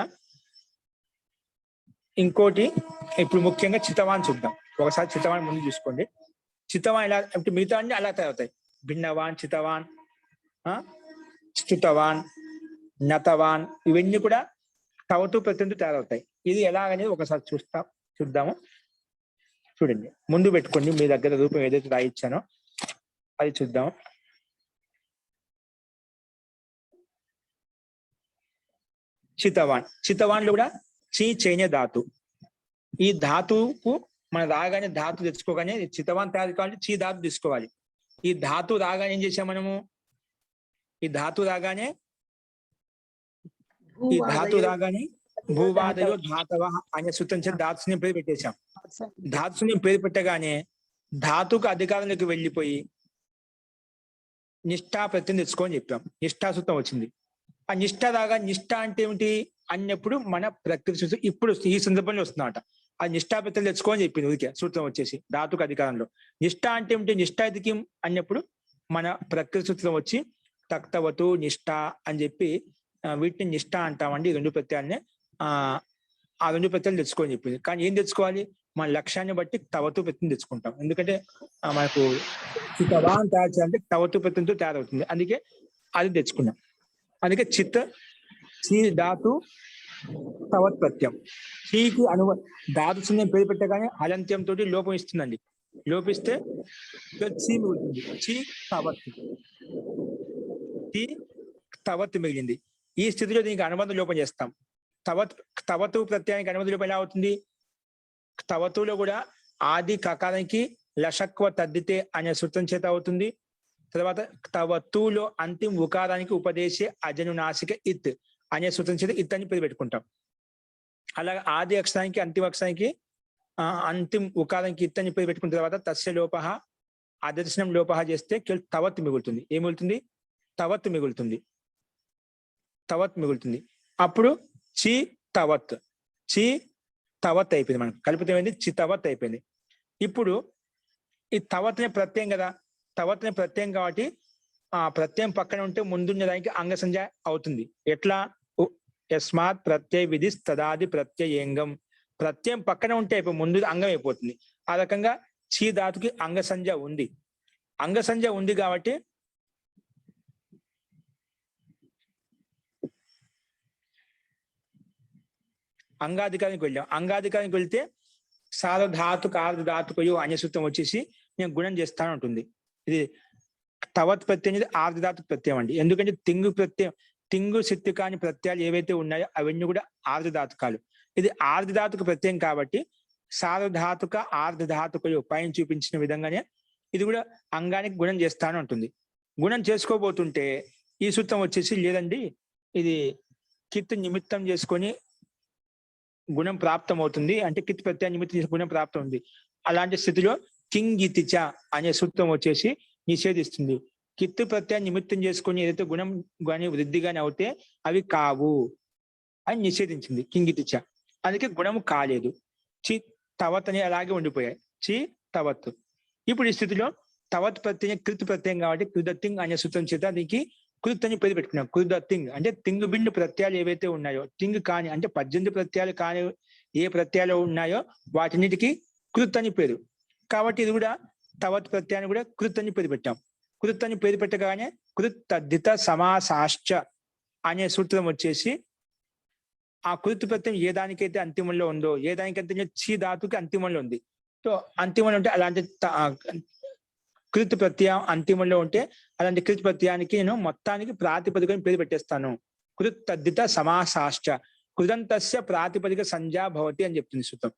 [SPEAKER 1] ఇంకోటి ఇప్పుడు ముఖ్యంగా చితవాన్ చూద్దాం. ఒకసారి చితవాన్ ముందు చూసుకోండి. చితవాన్ ఎలా అంటే మిగతా అన్ని అలా తయారవుతాయి. భిన్నవాన్, చితవాన్, స్థుతవాన్, నతవాన్ ఇవన్నీ కూడా తవతు ప్రత్యయంతో తయారవుతాయి. ఇది ఎలాగనేది ఒకసారి చూద్దాము. చూడండి, ముందు పెట్టుకోండి. మీ దగ్గర రూపం ఏదైతే రాయిచ్చానో అది చూద్దాం. చితవాన్. చితవాన్లో కూడా చీ చైన్య ధాతు. ఈ ధాతువుకు మన రాగానే ధాతు తెచ్చుకోగానే చితవాన్ తయారు కావాలంటే చీ ధాతు తీసుకోవాలి. ఈ ధాతు రాగానే ఏం చేసాం మనము? ఈ ధాతు రాగానే భూవాదయో ధాతవ అనే సూత్రం చేత ధాతుని పేరు పెట్టేశాం. ధాతుని పేరు పెట్టగానే ధాతుకు అధికారంలోకి వెళ్ళిపోయి నిష్ఠా ప్రత్యయం తెచ్చుకోని చెప్పాం. నిష్ఠా సూత్రం వచ్చింది. ఆ నిష్ఠ రాగా నిష్ఠ అంటే ఏమిటి అన్నప్పుడు మన ప్రకృతి సూత్రం ఇప్పుడు ఈ సందర్భంలో వస్తుందన్నమాట. ఆ నిష్ఠా ప్రత్యయం తెచ్చుకోని చెప్పింది ఊరికే సూత్రం వచ్చేసి ధాతుకు అధికారంలో. నిష్ఠ అంటే ఏమిటి? నిష్ఠాధికం అన్నప్పుడు మన ప్రకృతి సూత్రం వచ్చి తక్తవతు నిష్ఠ అని చెప్పి వీటిని నిష్ఠ అంటామండి. ఈ రెండు ప్రత్యయాలనే ఆ రెండు ప్రత్యయాలు తెచ్చుకోని చెప్పింది. కానీ ఏం తెచ్చుకోవాలి? మన లక్ష్యాన్ని బట్టి తవతు ప్రత్యయం తెచ్చుకుంటాం. ఎందుకంటే మనకు చితవాన్ తయారు చేయాలంటే తవతు ప్రత్యయంతో తయారవుతుంది. అందుకే అది తెచ్చుకున్నాం. అందుకే చిత్ సి ధాతు తవత్ ప్రత్యయం. చీకి ధాతు చిహ్నం పేరు పెట్టగానే హలంత్యంతో లోపం ఇస్తుందండి. లోపిస్తే చీ మిగులుతుంది. చీ తవత్, చీ తవత్ మిగిలింది. ఈ స్థితిలో దీనికి అనుబంధ లోపం చేస్తాం. తవతు ప్రత్యయానికి అనుబంధ లోపం ఎలా అవుతుంది? తవతులో కూడా ఆది కకారానికి లషక్వ తద్దితే అనే సూత్రం చేత అవుతుంది. తర్వాత తవతులో అంతిమ ఉకారానికి ఉపదేశే అజనునాసిక ఇత్ అనే సూత్రం చేత ఇత్ అని పేరు పెట్టుకుంటాం. అలాగే ఆది అక్షరానికి అంతిమ అక్షరానికి అంతిమ ఉకారానికి ఇత్ అని పేరు పెట్టుకున్న తర్వాత తస్య లోప అదర్శనం లోపహ చేస్తే కేవలం తవత్ మిగులుతుంది. ఏం మిగులుతుంది? తవత్ మిగులుతుంది. తవత్ మిగులుతుంది. అప్పుడు చి తవత్, చి తవత్ అయిపోయింది. మనకు కలిపితే ఏమైంది? చితవత్ అయిపోయింది. ఇప్పుడు ఈ తవత్నే ప్రత్యయం కదా, తవత్నే ప్రత్యయం కాబట్టి ఆ ప్రత్యయం పక్కన ఉంటే ముందున్న దానికి అంగ సంజ్ఞ అవుతుంది. ఎట్లా? యస్మాత్ ప్రత్యయ విధి తదాది ప్రత్యయంగం. ప్రత్యయం పక్కన ఉంటే ముందు అంగం అయిపోతుంది. ఆ రకంగా చి ధాతుకి అంగ సంజ్ఞ ఉంది. అంగ సంజ్ఞ ఉంది కాబట్టి అంగాధికారానికి వెళ్ళాం. అంగాధికారానికి వెళ్తే సార్వధాతుక ఆర్ధధాతుకయో అనే సూత్రం వచ్చేసి నేను గుణం చేస్తాను ఉంటుంది. ఇది తవత్ ప్రత్యయం అనేది ఆర్ధధాతుక ప్రత్యయం అండి. ఎందుకంటే తింగు ప్రత్యయం, తింగు సిత్తు కాని ప్రత్యయాలు ఏవైతే ఉన్నాయో అవన్నీ కూడా ఆర్ధధాతుకాలు. ఇది ఆర్ధధాతుక ప్రత్యయం కాబట్టి సార్వధాతుక ఆర్ధధాతుకయో పైన చూపించిన విధంగానే ఇది కూడా అంగానికి గుణం చేస్తాను ఉంటుంది. గుణం చేసుకోబోతుంటే ఈ సూత్రం వచ్చేసి లేదండి, ఇది కిత్ నిమిత్తం చేసుకొని గుణం ప్రాప్తం అవుతుంది, అంటే కిత్ ప్రత్యయ నిమిత్తం గుణం ప్రాప్తం ఉంది. అలాంటి స్థితిలో కింగితిచ అనే సూత్రం వచ్చేసి నిషేధిస్తుంది. కిత్తు ప్రత్యయ నిమిత్తం చేసుకొని ఏదైతే గుణం కానీ వృద్ధి కానీ అవుతే అవి కావు అని నిషేధించింది కింగితిచ. అందుకే గుణము కాలేదు. చి తవత్ అని అలాగే ఉండిపోయాయి. చి తవత్. ఇప్పుడు ఈ స్థితిలో తవత్ ప్రత్యయం కృత్ ప్రత్యయం కాబట్టి కృదత్తింగ్ అనే సూత్రం చేత దీనికి కృత్ అని పేరు పెట్టుకున్నాం. కృదత్తింగ్ అంటే తింగు బిండు ప్రత్యయాలు ఏవైతే ఉన్నాయో, తింగ్ కాని అంటే 18 ప్రత్యయాలు కాని ఏ ప్రత్యయాలు ఉన్నాయో వాటిన్నిటికీ కృత్ అని పేరు. కాబట్టి ఇది కూడా తవత్ ప్రత్యయాన్ని కూడా కృత్ అని పేరు పెట్టాం. కృత్ అని పేరు పెట్టగానే కృత్ తద్దిత సమాసాశ్చ అనే సూత్రం వచ్చేసి ఆ కృత్ ప్రత్యయం ఏ దానికైతే అంతిమంలో ఉందో, ఏ దానికైతే చి ధాతుకి అంతిమంలో ఉంది, సో అంతిమంలో ఉంటే అలాంటి కృత్ ప్రత్యయం అంతిమంలో ఉంటే అలాంటి కృత్ ప్రత్యయానికి నేను మొత్తానికి ప్రాతిపదికని పేరు పెట్టేస్తాను. కృత్ తద్దిత సమాసాశ్చ కృదంతస్య ప్రాతిపదిక సంజ్ఞా భవతి అని చెప్తుంది సూత్రం.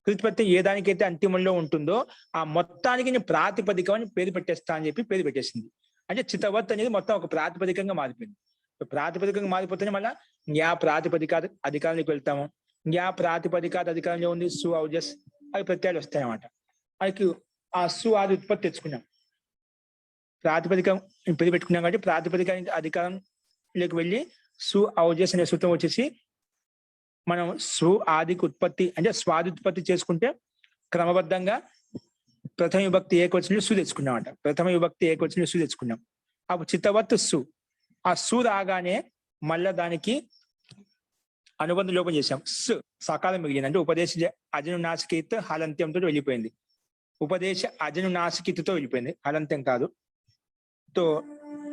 [SPEAKER 1] కృత్ ప్రత్యయం ఏ దానికైతే అంతిమంలో ఉంటుందో ఆ మొత్తానికి నేను ప్రాతిపదికం అని పేరు పెట్టేస్తా అని చెప్పి పేరు పెట్టేసింది. అంటే చితవత్ అనేది మొత్తం ఒక ప్రాతిపదికంగా మారిపోయింది. ప్రాతిపదికంగా మారిపోతేనే మళ్ళీ న్యా ప్రాతిపదిక అధికారానికి వెళ్తాము. న్యా ప్రాతిపదిక అధికారంలో ఉంది సు ఔజస్ అవి ప్రత్యయాలు వస్తాయి అన్నమాట. మనకి ఆ సు ఆది ఉత్పత్తి తెచ్చుకున్నాం, ప్రాతిపదికం పేరు పెట్టుకున్నాం కాబట్టి ప్రాతిపదికానికి అధికారంలోకి వెళ్ళి సు ఔజస్ అనే సూత్రం వచ్చేసి మనం సు ఆదికి ఉత్పత్తి అంటే స్వాది ఉత్పత్తి చేసుకుంటే క్రమబద్ధంగా ప్రథమ విభక్తి ఏకవచనంలో సు తెచ్చుకున్నామంట. ప్రథమ విభక్తి ఏకవచనంలో సు తెచ్చుకున్నాం. అప్పుడు చిత్తవత్ సు. ఆ సు రాగానే మళ్ళా దానికి అనుబంధ లోపం చేశాం. స్ సకాలం మిగిలింది. అంటే ఉపదేశ అజనునాసికిత్ హలంత్యంతో వెళ్ళిపోయింది. ఉపదేశ అజనునాసికితో వెళ్ళిపోయింది, హలంత్యం కాదు. తో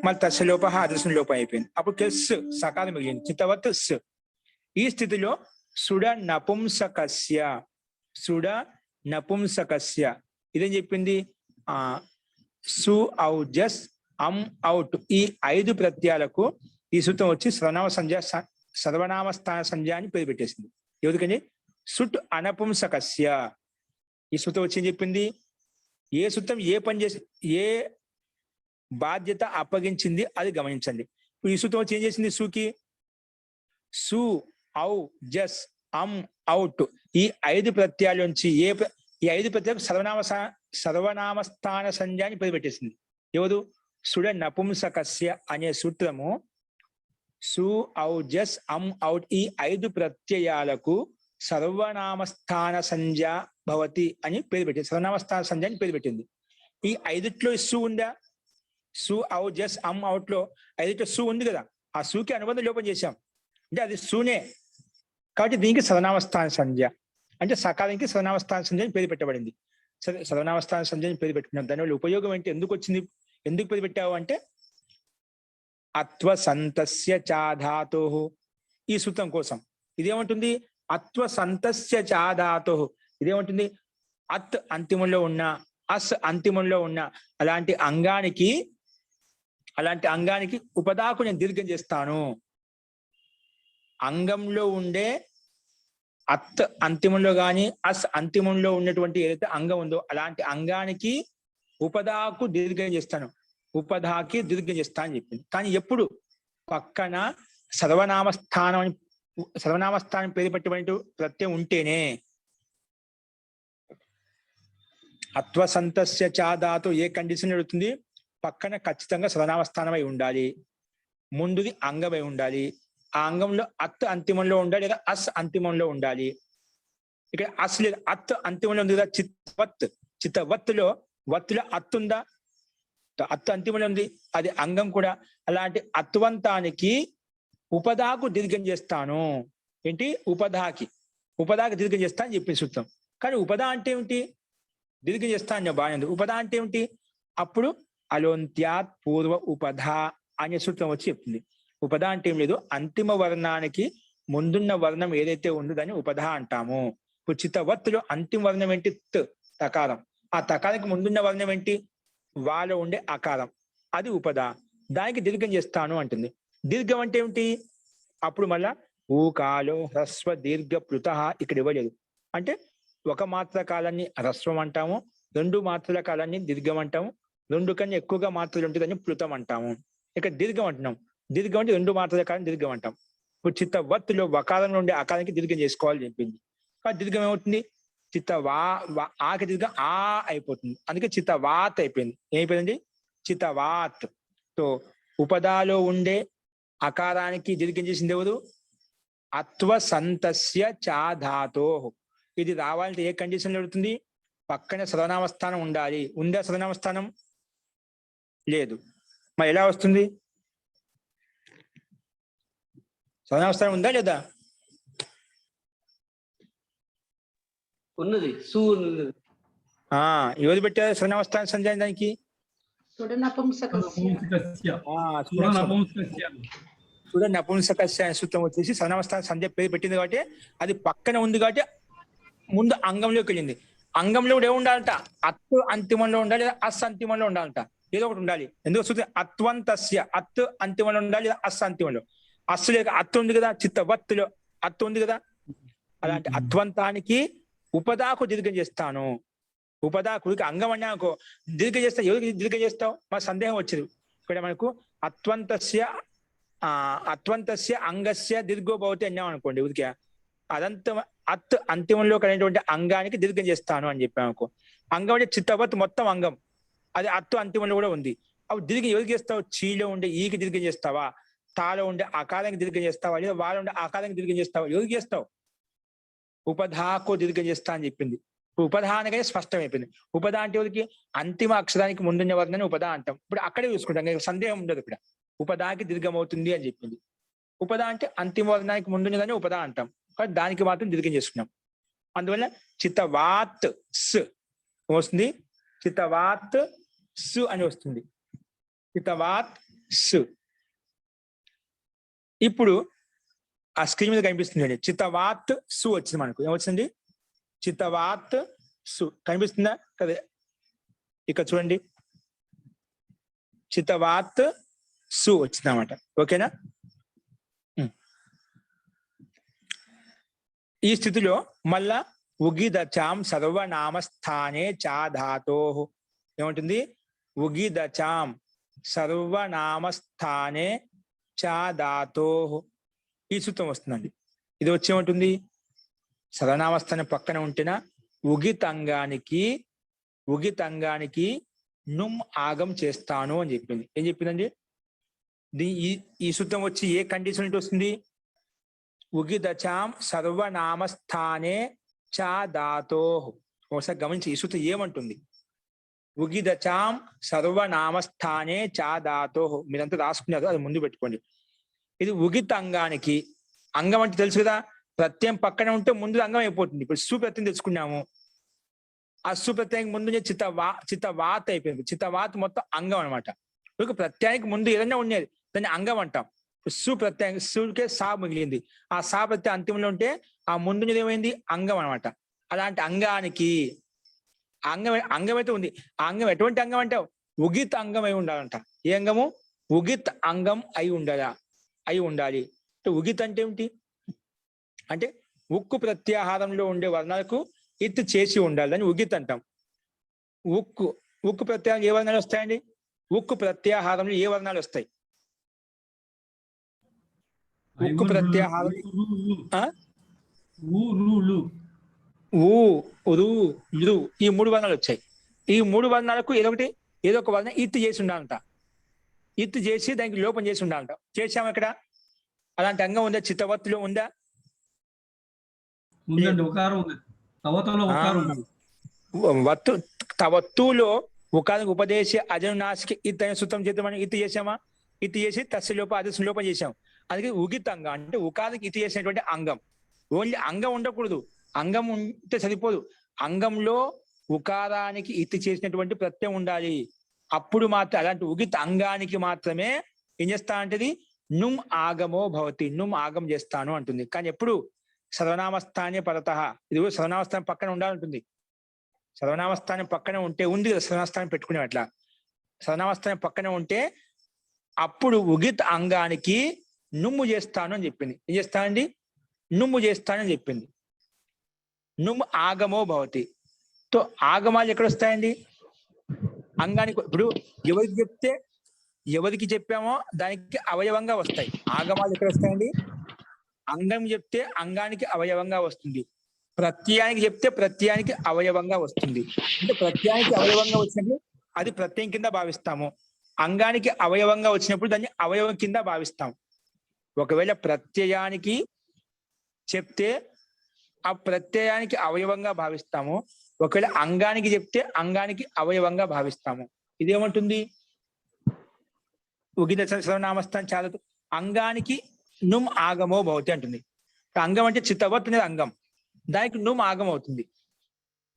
[SPEAKER 1] మళ్ళీ తస్యలోప అదర్శన లోపం అయిపోయింది. అప్పుడు స్ సకాలం మిగిలింది. చిత్తవత్ స్. ఈ స్థితిలో సుడ నపుంసకస్య, సుడ నపుంసకస్య ఇదేం చెప్పింది? సు ఔజస్ అం ఔట్ ఈ 5 ప్రత్యయాలకు ఈ సూత్రం వచ్చి సర్వనామస్థాన సంజ్ఞ అని పేరు పెట్టేసింది. ఎందుకని? సుట్ అనపుంసకస్య. ఈ సూత్రం వచ్చి ఏం చెప్పింది? ఏ సూత్రం ఏ పని చేసి ఏ బాధ్యత అప్పగించింది అది గమనించండి. ఇప్పుడు ఈ సూత్రం వచ్చి ఏం చేసింది? సుకి సు ఔ జస్ అం ఔట్ ఈ 5 ప్రత్యయాల నుంచి ఈ 5 ప్రత్యయాలు సర్వనామస్థాన సంజ్ఞ అని పేరు పెట్టేసింది. ఎవరు? సుడ నపుంసకస్య అనే సూత్రము సు ఔ జస్ అం ఔట్ ఈ 5 ప్రత్యయాలకు సర్వనామస్థాన సంజ్ఞ భవతి అని పేరు పెట్టింది. సర్వనామస్థాన సంజ్ఞ అని పేరు పెట్టింది. ఈ 5లో సు ఉందా? సు ఔ జస్ అం అవుట్ లో 5లో సు ఉంది కదా, ఆ సుకి అనుబంధ లోపం చేశాం అంటే అది సునే కాబట్టి దీనికి సర్వనామస్థాన సంజ్ఞ అంటే సకాలానికి సర్వనామస్థాన సంజ్ఞ అని పేరు పెట్టబడింది. సరే, సర్వనామస్థాన సంజ్ఞ అని పేరు పెట్టుకున్నాం. దానివల్ల ఉపయోగం ఏంటి? ఎందుకు వచ్చింది? ఎందుకు పేరు పెట్టావు అంటే అత్వ సంతస్య చాధాతో ఈ సూత్రం కోసం. ఇదేమంటుంది? అత్వ సంతస్య చాధాతో ఇదేమంటుంది? అత్ అంతిమంలో ఉన్న అస్ అంతిమంలో ఉన్న అలాంటి అంగానికి ఉపదాకు నేను దీర్ఘం చేస్తాను. అంగంలో ఉండే అత్ అంతిమంలో గాని అస్ అంతిమంలో ఉన్నటువంటి ఏదైతే అంగం ఉందో అలాంటి అంగానికి ఉపదాకు దీర్ఘం చేస్తాను, ఉపధాకి దీర్ఘం చేస్తా అని చెప్పింది. కానీ ఎప్పుడు పక్కన సర్వనామస్థానం పేరు పెట్టబడి ప్రత్యయం ఉంటేనే. అత్వసంతస్య చ ధాతు ఏ కండిషన్ అడుగుతుంది? పక్కన ఖచ్చితంగా సర్వనామస్థానం అయి ఉండాలి, ముందుది అంగమై ఉండాలి, ఆ అంగంలో అత్ అంతిమంలో ఉండాలి లేదా అస్ అంతిమంలో ఉండాలి. ఇక్కడ అస్ లేదు, అత్ అంతిమంలో ఉంది కదా. చిత్తవత్, చిత్తవత్తులో వత్తులో అత్తు ఉందా? అత్తు అంతిమంలో ఉంది, అది అంగం కూడా. అలాంటి అత్వంతానికి ఉపదాకు దీర్ఘం చేస్తాను. ఏంటి? ఉపదాకి దీర్ఘం చేస్తా అని చెప్పి సూత్రం. కానీ ఉపదా అంటే ఏమిటి? దీర్ఘం చేస్తా అని బాగుంది. ఉపదా అంటే ఏమిటి? అప్పుడు అలోంత్యాత్ పూర్వ ఉపధా అనే సూత్రం వచ్చి చెప్తుంది. ఉపదా అంటే ఏం లేదు, అంతిమ వర్ణానికి ముందున్న వర్ణం ఏదైతే ఉందో దాన్ని ఉపధా అంటాము. ఇప్పుడు చిత్తవత్తులో అంతిమ వర్ణం ఏంటి? తకారం. ఆ తకారానికి ముందున్న వర్ణం ఏంటి? వాలో ఉండే ఆకారం, అది ఉపదా. దానికి దీర్ఘం చేస్తాను అంటుంది. దీర్ఘం అంటే ఏమిటి? అప్పుడు మళ్ళా ఊకాలో హ్రస్వ దీర్ఘ ప్లుత ఇక్కడ ఇవ్వలేదు. అంటే ఒక మాత్ర కాలాన్ని హ్రస్వం అంటాము, 2 మాత్రల కాలాన్ని దీర్ఘం అంటాము, 2 కన్నా ఎక్కువగా మాత్రలు ఉంటే దాన్ని ప్లుతం అంటాము. ఇక్కడ దీర్ఘం అంటున్నాం. దీర్ఘం అంటే 2 మాత్రల కాలం దీర్ఘం అంటాం. ఇప్పుడు చిత్తవత్తులో వకారంలో ఉండే ఆకారానికి దీర్ఘం చేసుకోవాలని చెప్పింది. కానీ దీర్ఘం ఏమవుతుంది? ఆకి దీర్ఘం ఆ అయిపోతుంది, అందుకే చిత్తవాత్ అయిపోయింది. ఏమైపోయింది? చిత్తవాత్. సో ఉపదాలో ఉండే అకారానికి దీర్ఘం చేసింది ఎవరు? అత్వసంతస్య చ ధాతో. ఇది రావాలంటే ఏ కండిషన్ అడుగుతుంది? పక్కన సర్వనామస్థానం ఉండాలి. ఉందా సర్వనామస్థానం? లేదు. మరి ఎలా వస్తుంది? సర్వనామస్థానం ఉందా లేదా?
[SPEAKER 4] ఉన్నది.
[SPEAKER 1] ఎవరు పెట్టారు సర్వనామస్థానం సంజాయి దానికి? చూడ నపుంసకస్య అనే సూత్రం వచ్చేసి సర్వనామస్థానం సంధ్య పేరు పెట్టింది కాబట్టి అది పక్కన ఉంది కాబట్టి ముందు అంగంలోకి వెళ్ళింది. అంగంలో కూడా ఏముండాలంట? అత్తు అంతిమంలో ఉండాలి లేదా అస్ అంతిమంలో ఉండాలంట. ఏదో ఒకటి ఉండాలి. ఎందుకు సూత్రం? అత్వంతస్య అత్తు అంతిమంలో ఉండాలి లేదా అస్ అంతిమంలో. అస్సు లేక అత్తు ఉంది కదా, చిత్తవత్తులో అత్తు ఉంది కదా. అలాంటి అత్వంతానికి ఉపదాకు దీర్ఘం చేస్తాను. ఉపదాకుడికి అంగం అన్నాకో దీర్ఘం చేస్తా. ఎవరికి దీర్ఘం చేస్తావు? మా సందేహం వచ్చేది. ఇక్కడ మనకు అత్వంతస్య అంగస్య దీర్ఘో భవతి అన్నాం అనుకోండి. ఉదికే అదంత అత్ అంతిమంలో కలిగినటువంటి అంగానికి దీర్ఘం చేస్తాను అని చెప్పాను అనుకో. అంగం అంటే చిత్తవత్ మొత్తం అంగం, అది అత్తు అంతిమంలో కూడా ఉంది. అవి దీర్ఘం ఎవరికి చేస్తావు? చీలో ఉండే ఈకి దీర్ఘం చేస్తావా, తాలో ఉండే ఆకారానికి దీర్ఘం చేస్తావా, లేదా వాళ్ళ ఉండే ఆకారానికి దీర్ఘం చేస్తావా? ఎవరికి చేస్తావు? ఉపధాకు దీర్ఘం చేస్తా అని చెప్పింది. ఉపధా అనగానే స్పష్టమైపోయింది. ఉపధా అంటే ఎవరికి? అంతిమ అక్షరానికి ముందున్న వర్ణాన్ని ఉపధా అంటాం. ఇప్పుడు అక్కడే చూసుకుంటాం, సందేహం ఉండదు. ఇక్కడ ఉపధాకి దీర్ఘం అవుతుంది అని చెప్పింది. ఉపధా అంటే అంతిమ వర్ణానికి ముందున్నదాన్ని ఉపధా అంటాం, కానీ దానికి మాత్రం దీర్ఘం చేసుకున్నాం. అందువల్ల చిత్తవాత్ స్ వస్తుంది, చిత్తవాత్ సు అని వస్తుంది. చిత్తవాత్ సు. ఇప్పుడు ఆ స్క్రీన్ మీద కనిపిస్తుంది చిత్తవాత్ సు వచ్చింది. మనకు ఏమొచ్చింది? చిత్తవాత్ సు కనిపిస్తుందా? కదా, ఇక్కడ చూడండి, చిత్తవాత్ సు వచ్చింది అన్నమాట. ఓకేనా? ఈ స్థితిలో మళ్ళా ఉగిదచాం సర్వనామస్థానే చా ధాతో ఏముంటుంది? ఉగిదచాం సర్వనామస్థానే చా ధాతో ఈ సూత్రం వస్తుందండి. ఇది వచ్చేమంటుంది? సర్వనామస్థానం పక్కన ఉంటేనా ఉగితంగానికి నుమ్ ఆగం చేస్తాను అని చెప్పింది. ఏం చెప్పిందండి? ఈ సూత్రం వచ్చి ఏ కండిషన్ వస్తుంది? ఉగిదచాం సర్వనామస్థానే చా ధాతో. ఒకసారి గమనించి ఈ సూత్రం ఏమంటుంది? ఉగిదచాం సర్వనామస్థానే చా ధాతో. మీరంతా రాసుకున్నారు, అది ముందు పెట్టుకోండి. ఇది ఉగిత అంగానికి. అంగం అంటే తెలుసు కదా, ప్రత్యయం పక్కన ఉంటే ముందు అంగం అయిపోతుంది. ఇప్పుడు సు ప్రత్యయం తెచ్చుకున్నాము, ఆ సు ప్రత్యయం ముందు చిత్తవాత్ అయిపోయింది. చిత్తవాత్ మొత్తం అంగం అనమాట. ప్రత్యయానికి ముందు ఏదైనా ఉండేది దాన్ని అంగం అంటాం. సు ప్రత్యయం, సుకే సా మిగిలింది. ఆ సా ప్రత్యయం అంతిమంలో ఉంటే ఆ ముందు ఏమైంది? అంగం అనమాట. అలాంటి అంగానికి అంగం అయితే ఉంది. ఆ అంగం ఎటువంటి అంగం అంటావు? ఉగిత్ అంగం అయి ఉండాలంట. ఏ అంగము? ఉగిత్ అంగం అయి ఉండాలి. ఉగిత్ అంటే ఏమిటి? అంటే ఉక్కు ప్రత్యాహారంలో ఉండే వర్ణాలకు ఇత్ చేసి ఉండాలి, అని ఉగిత్ అంటాం. ఉక్కు ప్రత్యాహారం ఏ వర్ణాలు వస్తాయండి? ఉక్కు ప్రత్యాహారంలో ఏ వర్ణాలు వస్తాయి? ఉక్కు ప్రత్యాహారం ఊ, రు, లు ఈ 3 వర్ణాలు వచ్చాయి. ఈ 3 వర్ణాలకు ఏదో ఒక వర్ణం ఇత్తు చేసి ఉండాలంట. ఇత్తు చేసి దానికి లోపం చేసి ఉండాలంట. చేసాము ఇక్కడ అలాంటి అంగం ఉందా? చిత్తవత్తులో ఉందా?
[SPEAKER 4] ఉందండి, ఉకారం ఉంది. తవతలో ఉకారం ఉంది.
[SPEAKER 1] వత్తు తవత్తులో ఉకారం ఉపదేశ అజనునాసిక ఇత్ అనే సూత్రం చేద్దాం. మనం ఇత్తు చేసామా? ఇత్తు చేసి తస్య లోప అదస్సు లోపం చేసాం. అందుకే ఉగిత్ అంగం అంటే ఉకారానికి ఇత్తు చేసినటువంటి అంగం. ఓన్లీ అంగం ఉండకూడదు, అంగం ఉంటే సరిపోదు. అంగంలో ఉకారానికి ఇత్తు చేసినటువంటి ప్రత్యయం ఉండాలి. అప్పుడు మాత్రం అలాంటి ఉగిత్ అంగానికి మాత్రమే ఏం చేస్తా అంటది? నుమ్ ఆగమో భవతి, నుమ్ ఆగం చేస్తాను అంటుంది. కానీ ఎప్పుడు సర్వనామస్థానే పరతః, ఇది సర్వనామస్థానం పక్కన ఉండాలంటుంది. సర్వనామస్థానం పక్కన ఉంటే ఉంది కదా, సర్వనామస్థానం పెట్టుకునే అట్లా సర్వనామస్థానం పక్కన ఉంటే అప్పుడు ఉగిత్ అంగానికి నుమ్ము చేస్తాను అని చెప్పింది. ఏం చేస్తానండి? నుమ్ము చేస్తానని చెప్పింది. నుమ్ ఆగమో భవతి. తో ఆగమాలు ఎక్కడ వస్తాయండి? అంగానికి. ఇప్పుడు ఎవరికి చెప్పామో దానికి అవయవంగా వస్తాయి. ఆగమాలు ఎక్కడ వస్తాయండి? అంగం చెప్తే అంగానికి అవయవంగా వస్తుంది, ప్రత్యయానికి చెప్తే ప్రత్యయానికి అవయవంగా వస్తుంది. అంటే ప్రత్యయానికి అవయవంగా వచ్చినప్పుడు అది ప్రత్యయం కింద భావిస్తాము, అంగానికి అవయవంగా వచ్చినప్పుడు దాన్ని అవయవం కింద భావిస్తాం. ఒకవేళ ప్రత్యయానికి చెప్తే ఆ ప్రత్యయానికి అవయవంగా భావిస్తాము, ఒకవేళ అంగానికి చెప్తే అంగానికి అవయవంగా భావిస్తాము. ఇదేమంటుంది? ఉగిత సర్వనామస్థానం చాలా అంగానికి నుమ్ ఆగమో భవతి అంటుంది. అంగం అంటే చిత్తవత్ అనేది అంగం, దానికి నుమ్ ఆగం అవుతుంది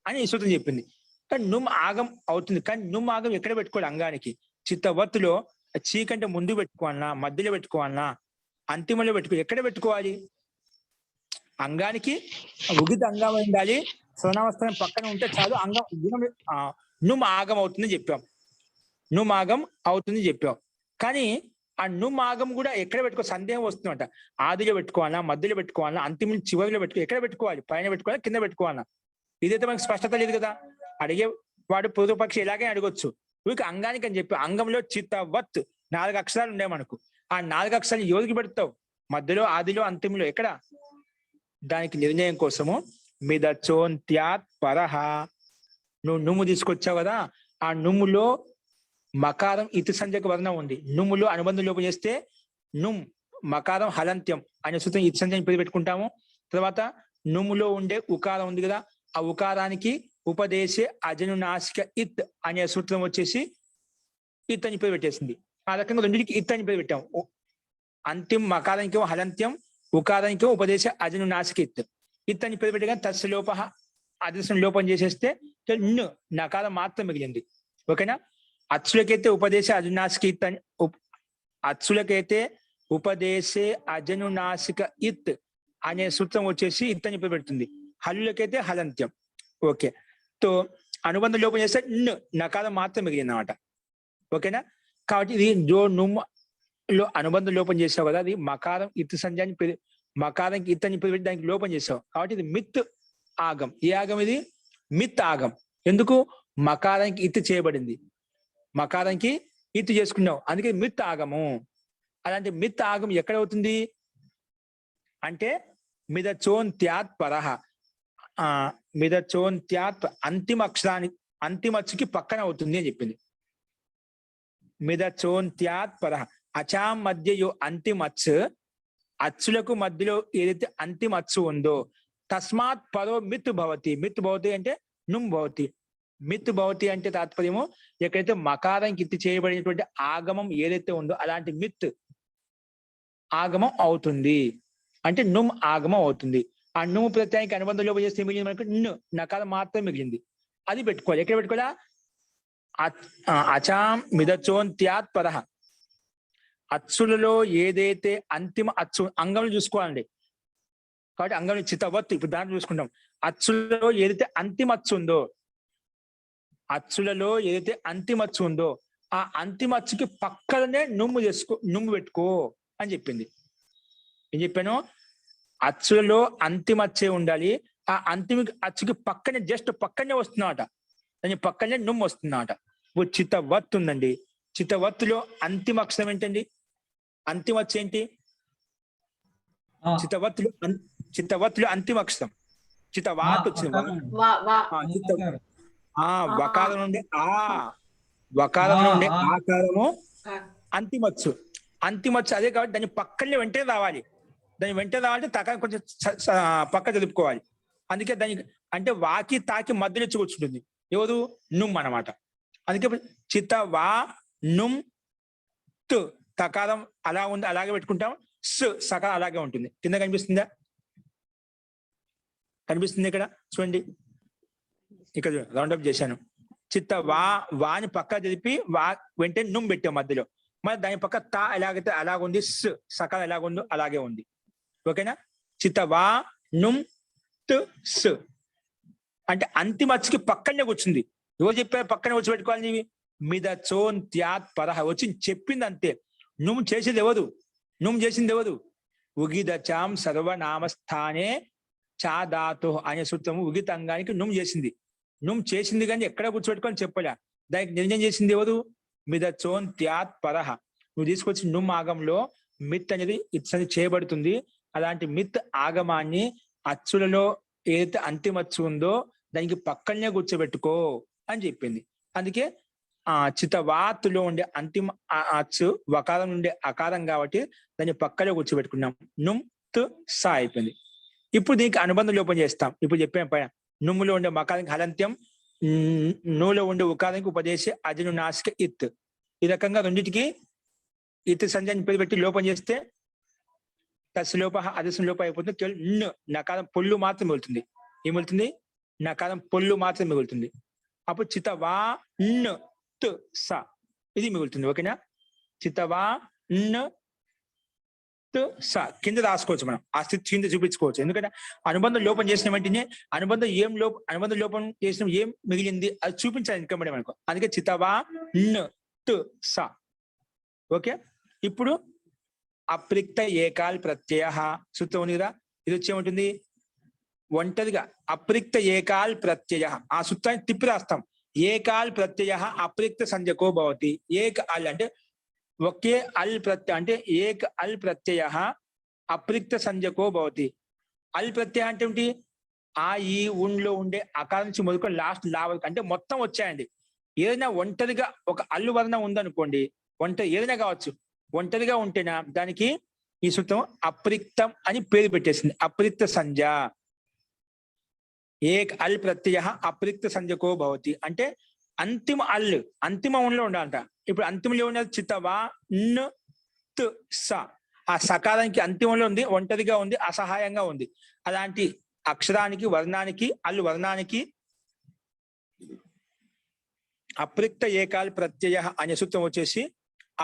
[SPEAKER 1] అని ఈ సూత్రం చెప్పింది. కానీ నుమ్ ఆగం అవుతుంది, కానీ నుమ్ ఆగం ఎక్కడ పెట్టుకోవాలి? అంగానికి. చిత్తవత్తులో చీకంటే ముందు పెట్టుకోవాలన్నా, మధ్యలో పెట్టుకోవాలన్నా, అంతిమంలో ఎక్కడ పెట్టుకోవాలి? అంగానికి ఉగిత అంగం ఉండాలి, సర్వనామస్థానం పక్కన ఉంటే చాలు. అంగం నుమ్ ఆగం అవుతుందని చెప్పాం, నుమ్ ఆగం అవుతుంది చెప్పాం. కానీ ఆ నుమ్ ఆగం కూడా ఎక్కడ పెట్టుకో సందేహం వస్తుందంట. ఆదిలో పెట్టుకోవాలా, మధ్యలో పెట్టుకోవాలా, అంతిమ చివరిలో ఎక్కడ పెట్టుకోవాలి? పైన పెట్టుకోవాలా, కింద పెట్టుకోవాలా? ఇదైతే మనకు స్పష్టత లేదు కదా. అడిగే వాడు పూర్వపక్షి ఇలాగే అడగొచ్చు. వీరికి అంగానికి అని చెప్పి అంగంలో చిత్తవత్ 4 అక్షరాలు ఉన్నాయి మనకు. ఆ 4 అక్షరాలు ఎవరికి పెడతావు? మధ్యలో, ఆదిలో, అంతిమంలో ఎక్కడ? దానికి నిర్ణయం కోసము మిదచోంత్యాత్ పరహ, నువ్వు నుమ్ము తీసుకొచ్చావు కదా, ఆ నుమ్ములో మకారం ఇతి సంజ్ఞక వర్ణం ఉంది. నుమ్ములో అనుబంధం లోపం చేస్తే నుమ్ మకారం హలంత్యం అనే సూత్రం ఇతి సంజ్ఞని పేరు పెట్టుకుంటాము. తర్వాత నుమ్ములో ఉండే ఉకారం ఉంది కదా, ఆ ఉకారానికి ఉపదేశే అజనునాసిక ఇత్ అనే సూత్రం వచ్చేసి ఇత్ అని పేరు పెట్టేసింది. ఆ రకంగా రెండింటికి ఇత్ అని పేరు పెట్టాము. అంతిం మకారానికేమో హలంత్యం, ఉకారానికేమో ఉపదేశ అజనునాసిక ఇత్. ఇత్ అని పేరు పెట్టగా తస్య లోప అదృష్టం లోపం చేసేస్తే నకారం మాత్రం మిగిలింది. ఓకేనా? అచ్చులకైతే ఉపదేశ అజనునాసిక ఇత్ అని, అచ్చులకైతే ఉపదేశే అజనునాసిక ఇత్ అనే సూత్రం వచ్చేసి ఇత్ అని పేరు పెడుతుంది. హల్లులకైతే హలంత్యం. ఓకే, తో అనుబంధ లోపం చేస్తే నకారం మాత్రం మిగిలింది అన్నమాట. ఓకేనా? కాబట్టి ఇది జో నుమ్లో అనుబంధ లోపం చేసావు కదా, అది మకారం ఇత్ సంజాని పేరు, మకారానికి ఇత్ అని పేరు పెట్టి దానికి లోపం చేసావు కాబట్టి ఇది మిత్ ఆగం. ఏ ఆగం ఇది? మిత్ ఆగం. ఎందుకు? మకారానికి ఇత్ చేయబడింది, మకారానికి ఇత్ చేసుకున్నావు, అందుకే మిత్ ఆగము. అలాంటి మిత్ ఆగం ఎక్కడ అవుతుంది అంటే మిదచోంత్యాత్ పరహ, మిదచోంత్యాత్ అంతిమ అక్షరానికి అంతిమచ్చుకి పక్కన అవుతుంది అని చెప్పింది. మిదచోంత్యాత్ పరహ, అచాం మధ్య అంతిమచ్చు, అచ్చులకు మధ్యలో ఏదైతే అంతిమ అచ్చు ఉందో తస్మాత్ పరో మిత్ భవతి. మిత్ భవతి అంటే నుమ్ భవతి. మిత్ భవతి అంటే తాత్పర్యము ఎక్కడైతే మకారానికి ఇత్తి చేయబడినటువంటి ఆగమం ఏదైతే ఉందో అలాంటి మిత్ ఆగమం అవుతుంది, అంటే నుమ్ ఆగమం అవుతుంది. ఆ నుమ్ ప్రత్యయానికి అనుబంధం లోపం చేస్తే మిగిలింది మనకు నకారం మాత్రం మిగిలింది. అది పెట్టుకోవాలి. ఎక్కడ పెట్టుకోవాలా? అచాం మిదచోంత్యాత్ పరహ, అచ్చులలో ఏదైతే అంతిమ అచ్చు, అంగంలో చూసుకోవాలండి కాబట్టి అంగంలో చిత్తవత్తు, ఇప్పుడు దాంట్లో చూసుకుంటాం. అచ్చులలో ఏదైతే అంతిమ అచ్చు ఉందో, అచ్చులలో ఏదైతే అంతిమ అచ్చు ఉందో ఆ అంతిమ అచ్చుకి పక్కనే నుమ్ము పెట్టుకో అని చెప్పింది. ఏం చెప్పాను? అచ్చులలో అంతిమ అచ్చే ఉండాలి, ఆ అంతిమ అచ్చుకి పక్కనే జస్ట్ పక్కనే వస్తుందన్నమాట, దాని పక్కనే నుమ్ము వస్తుందన్నమాట. ఇప్పుడు చిత్తవత్తు ఉందండి, చిత్తవత్తులో అంతిమ అక్షరం ఏంటండి? అంతిమ అచ్చు ఏంటి? చిత్తవత్తులో అంతిమ అక్షరం చిత్తవాత వచ్చింది. వకారం నుండి వకారం నుండి ఆకారము అంతిమచ్చు అదే కాబట్టి దాని పక్కనే వెంటనే రావాలి. దాని వెంటనే రావాలంటే తకారం కొంచెం పక్క తెలుపుకోవాలి. అందుకే దానికి అంటే వాకి తాకి మధ్యలో వచ్చి కూర్చుంటుంది. ఎవరు? నుమ్ అన్నమాట. అందుకే చిత్త వా నుమ్ తు తకారం అలా ఉంది, అలాగే పెట్టుకుంటాం. సకారం అలాగే ఉంటుంది. కింద కనిపిస్తుందా? కనిపిస్తుంది ఇక్కడ చూడండి. ఇక్కడ రౌండప్ చేశాను. చిత్త వాని పక్క జరిపి వెంటనే నుమ్ పెట్టాం మధ్యలో. మరి దాని పక్క తా ఎలాగైతే అలాగుంది, సకాలం ఎలాగుందో అలాగే ఉంది. ఓకేనా? చిత్త వా నుమ్ తు అంటే అంతిమచ్చుకి పక్కనే కూర్చుంది. ఎవరు చెప్పారు పక్కనే వచ్చి పెట్టుకోవాలి? నీవి మీద చోన్ త్యాత్ పరహ వచ్చి చెప్పింది అంతే. నువ్వు చేసేది ఎవరు? నువ్వు చేసింది ఎవరు? ఉగిదచాం సర్వనామస్థానే చాదాతో అనే సూత్రము ఉగితంగానికి నువ్వు చేసింది. నువ్వు చేసింది కానీ ఎక్కడ కూర్చోబెట్టుకొని చెప్పలే. దానికి నిర్ణయం చేసింది ఎవరు? మీద చోన్ త్యాత్ పరహ. నువ్వు తీసుకొచ్చి నుమ్ ఆగంలో మిత్ అనేది ఇట్స్ చేయబడుతుంది. అలాంటి మిత్ ఆగమాన్ని అచ్చులలో ఏదైతే అంతిమచ్చు ఉందో దానికి పక్కనే కూర్చోబెట్టుకో అని చెప్పింది. అందుకే చితవాతులో ఉండే అంతిమ అచ్చు వకారం నుండే అకారం కాబట్టి దాన్ని పక్కనే కూర్చోబెట్టుకున్నాం. నుమ్ తు సా అయిపోయింది. ఇప్పుడు దీనికి అనుబంధం లోపం చేస్తాం. ఇప్పుడు చెప్పాం పైన నుమ్ములో ఉండే మకారానికి హలంత్యం, నూలో ఉండే ఉకారానికి ఉపదేశే అజను నాసిక ఇత్. ఈ రకంగా రెండింటికి ఇత్ సంజాన్ని పేరు పెట్టి లోపం చేస్తే తస్లోప అదసం లోపం అయిపోతుంది. కేవలం నకారం పొల్లు మాత్రం మిగులుతుంది. ఏం మిగులుతుంది? నకారం పొల్లు మాత్రం మిగులుతుంది. అప్పుడు చితవా తు స ఇది మిగులుతుంది. ఓకేనా? చితవా తు స కింద రాసుకోవచ్చు. మనం ఆ స్థితి కింద చూపించుకోవచ్చు. ఎందుకంటే అనుబంధం లోపం చేసిన వెంటనే అనుబంధం లోపం చేసిన ఏం మిగిలింది అది చూపించాలి ఇంకమంటే మనకు. అందుకే చితవా తు స. ఓకే. ఇప్పుడు అప్రిక్త ఏకాల్ ప్రత్యయ సూత్రం ఉంది కదా, ఇది వచ్చేముంటుంది? ఒంటరిగా అప్రిక్త ఏకాల్ ప్రత్యయ. ఆ సూత్రాన్ని తిప్పి రాస్తాం. ఏకాల్ ప్రత్యయ అప్రిక్త సంజ్ఞకో భవతి. ఏక అల్ అంటే ఒకే అల్ ప్రత్యయ అంటే ఏక అల్ ప్రత్యయ అప్రిక్త సంజ్ఞకో భవతి. అల్ ప్రత్యయ అంటే ఏమిటి? ఆ ఈ ఉంలో ఉండే అకారం నుంచి మొదలుకొని లాస్ట్ లావల్ అంటే మొత్తం వచ్చాయండి. ఏదైనా ఒంటరిగా ఒక అల్లు వర్ణం ఉందనుకోండి, ఏదైనా కావచ్చు, ఒంటరిగా ఉంటేనా దానికి ఈ సూత్రం అప్రిక్తం అని పేరు పెట్టేసింది. అప్రిక్త సంజ్ఞ. ఏక్ అల్ ప్రత్యయ అప్రిక్త సంజ్ఞకో భవతి అంటే అంతిమ అంతిమ ఉంలో ఉండాలంట. ఇప్పుడు అంతిమంలో ఉన్నది చిత్తవా తు స. ఆ సకారానికి అంతిమంలో ఉంది, ఒంటరిగా ఉంది, అసహాయంగా ఉంది. అలాంటి అక్షరానికి వర్ణానికి వర్ణానికి అప్రిక్త ఏకాల్ ప్రత్యయ అనే సూత్రం వచ్చేసి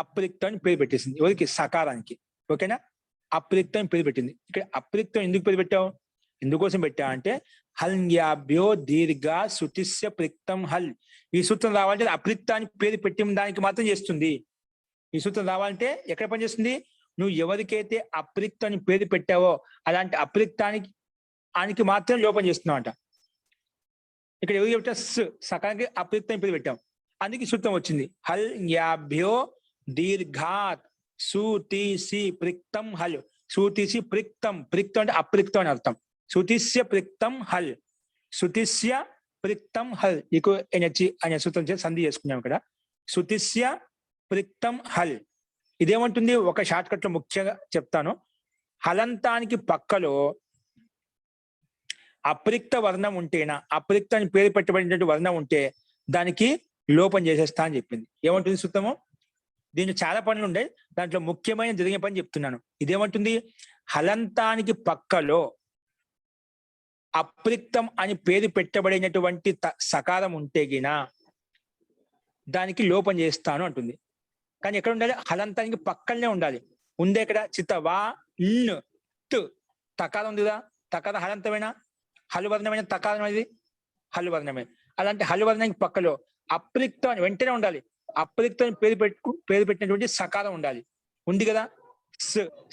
[SPEAKER 1] అప్రిక్తం అని పేరు పెట్టేసింది. ఎవరికి? సకారానికి. ఓకేనా? అప్రిక్తం అని పేరు పెట్టింది. ఇక్కడ అప్రిక్తం ఎందుకు పేరు పెట్టావు? ఎందుకోసం పెట్టా అంటే హల్యాభ్యో దీర్ఘ శృతిస్య ప్రిక్తం హల్. ఈ సూత్రం రావాలంటే అప్రిక్తానికి పేరు పెట్టిన దానికి మాత్రం చేస్తుంది. ఈ సూత్రం రావాలంటే ఎక్కడ పనిచేస్తుంది? నువ్వు ఎవరికైతే అప్రిక్తం అని పేరు పెట్టావో అలాంటి అప్రిక్తానికి మాత్రం లోపం చేస్తున్నావు అంట. ఇక్కడ ఎవరికి పెట్టా? సకానికి అప్రిక్తం పేరు పెట్టాం. అందుకే సూత్రం వచ్చింది. హల్ యాభ్యో దీర్ఘాత్ సూతిసి ప్రిక్తం హల్. సూతిసి ప్రిక్తం అంటే అప్రిక్తం అని అర్థం. శృతిస్య ప్రిక్తం హల్. శృతిస్య ప్రిక్తం హల్. ఇకు ఎనర్జీ అనే సూత్రం చేసి సంధి చేసుకున్నాం ఇక్కడ. శృతిస్య ప్రిక్తం హల్. ఇదేమంటుంది? ఒక షార్ట్ కట్ లో ముఖ్యంగా చెప్తాను. హలంతానికి పక్కలో అప్రిక్త వర్ణం ఉంటేనా, అప్రిక్తానికి పేరు పెట్టబడినటువంటి వర్ణం ఉంటే దానికి లోపం చేసేస్తా అని చెప్పింది. ఏమంటుంది సూత్రము? దీంట్లో చాలా పనులు ఉండే, దాంట్లో ముఖ్యమైన జరిగే పని చెప్తున్నాను. ఇదేమంటుంది? హలంతానికి పక్కలో అప్రిక్తం అని పేరు పెట్టబడినటువంటి సకారం ఉంటే గిన దానికి లోపం చేస్తాను అంటుంది. కానీ ఎక్కడ ఉండాలి? హలంతానికి పక్కనే ఉండాలి. ఉందే ఇక్కడ చిత్తవా తు తకారం ఉంది కదా, తకారం హలంతమైన హలువర్ణమైన తకారం అనేది హలువర్ణమే. అలాంటి హలువర్ణానికి పక్కలో అప్రిక్తం అని వెంటనే ఉండాలి. అప్రిక్తం పేరు పెట్టినటువంటి సకారం ఉండాలి. ఉంది కదా,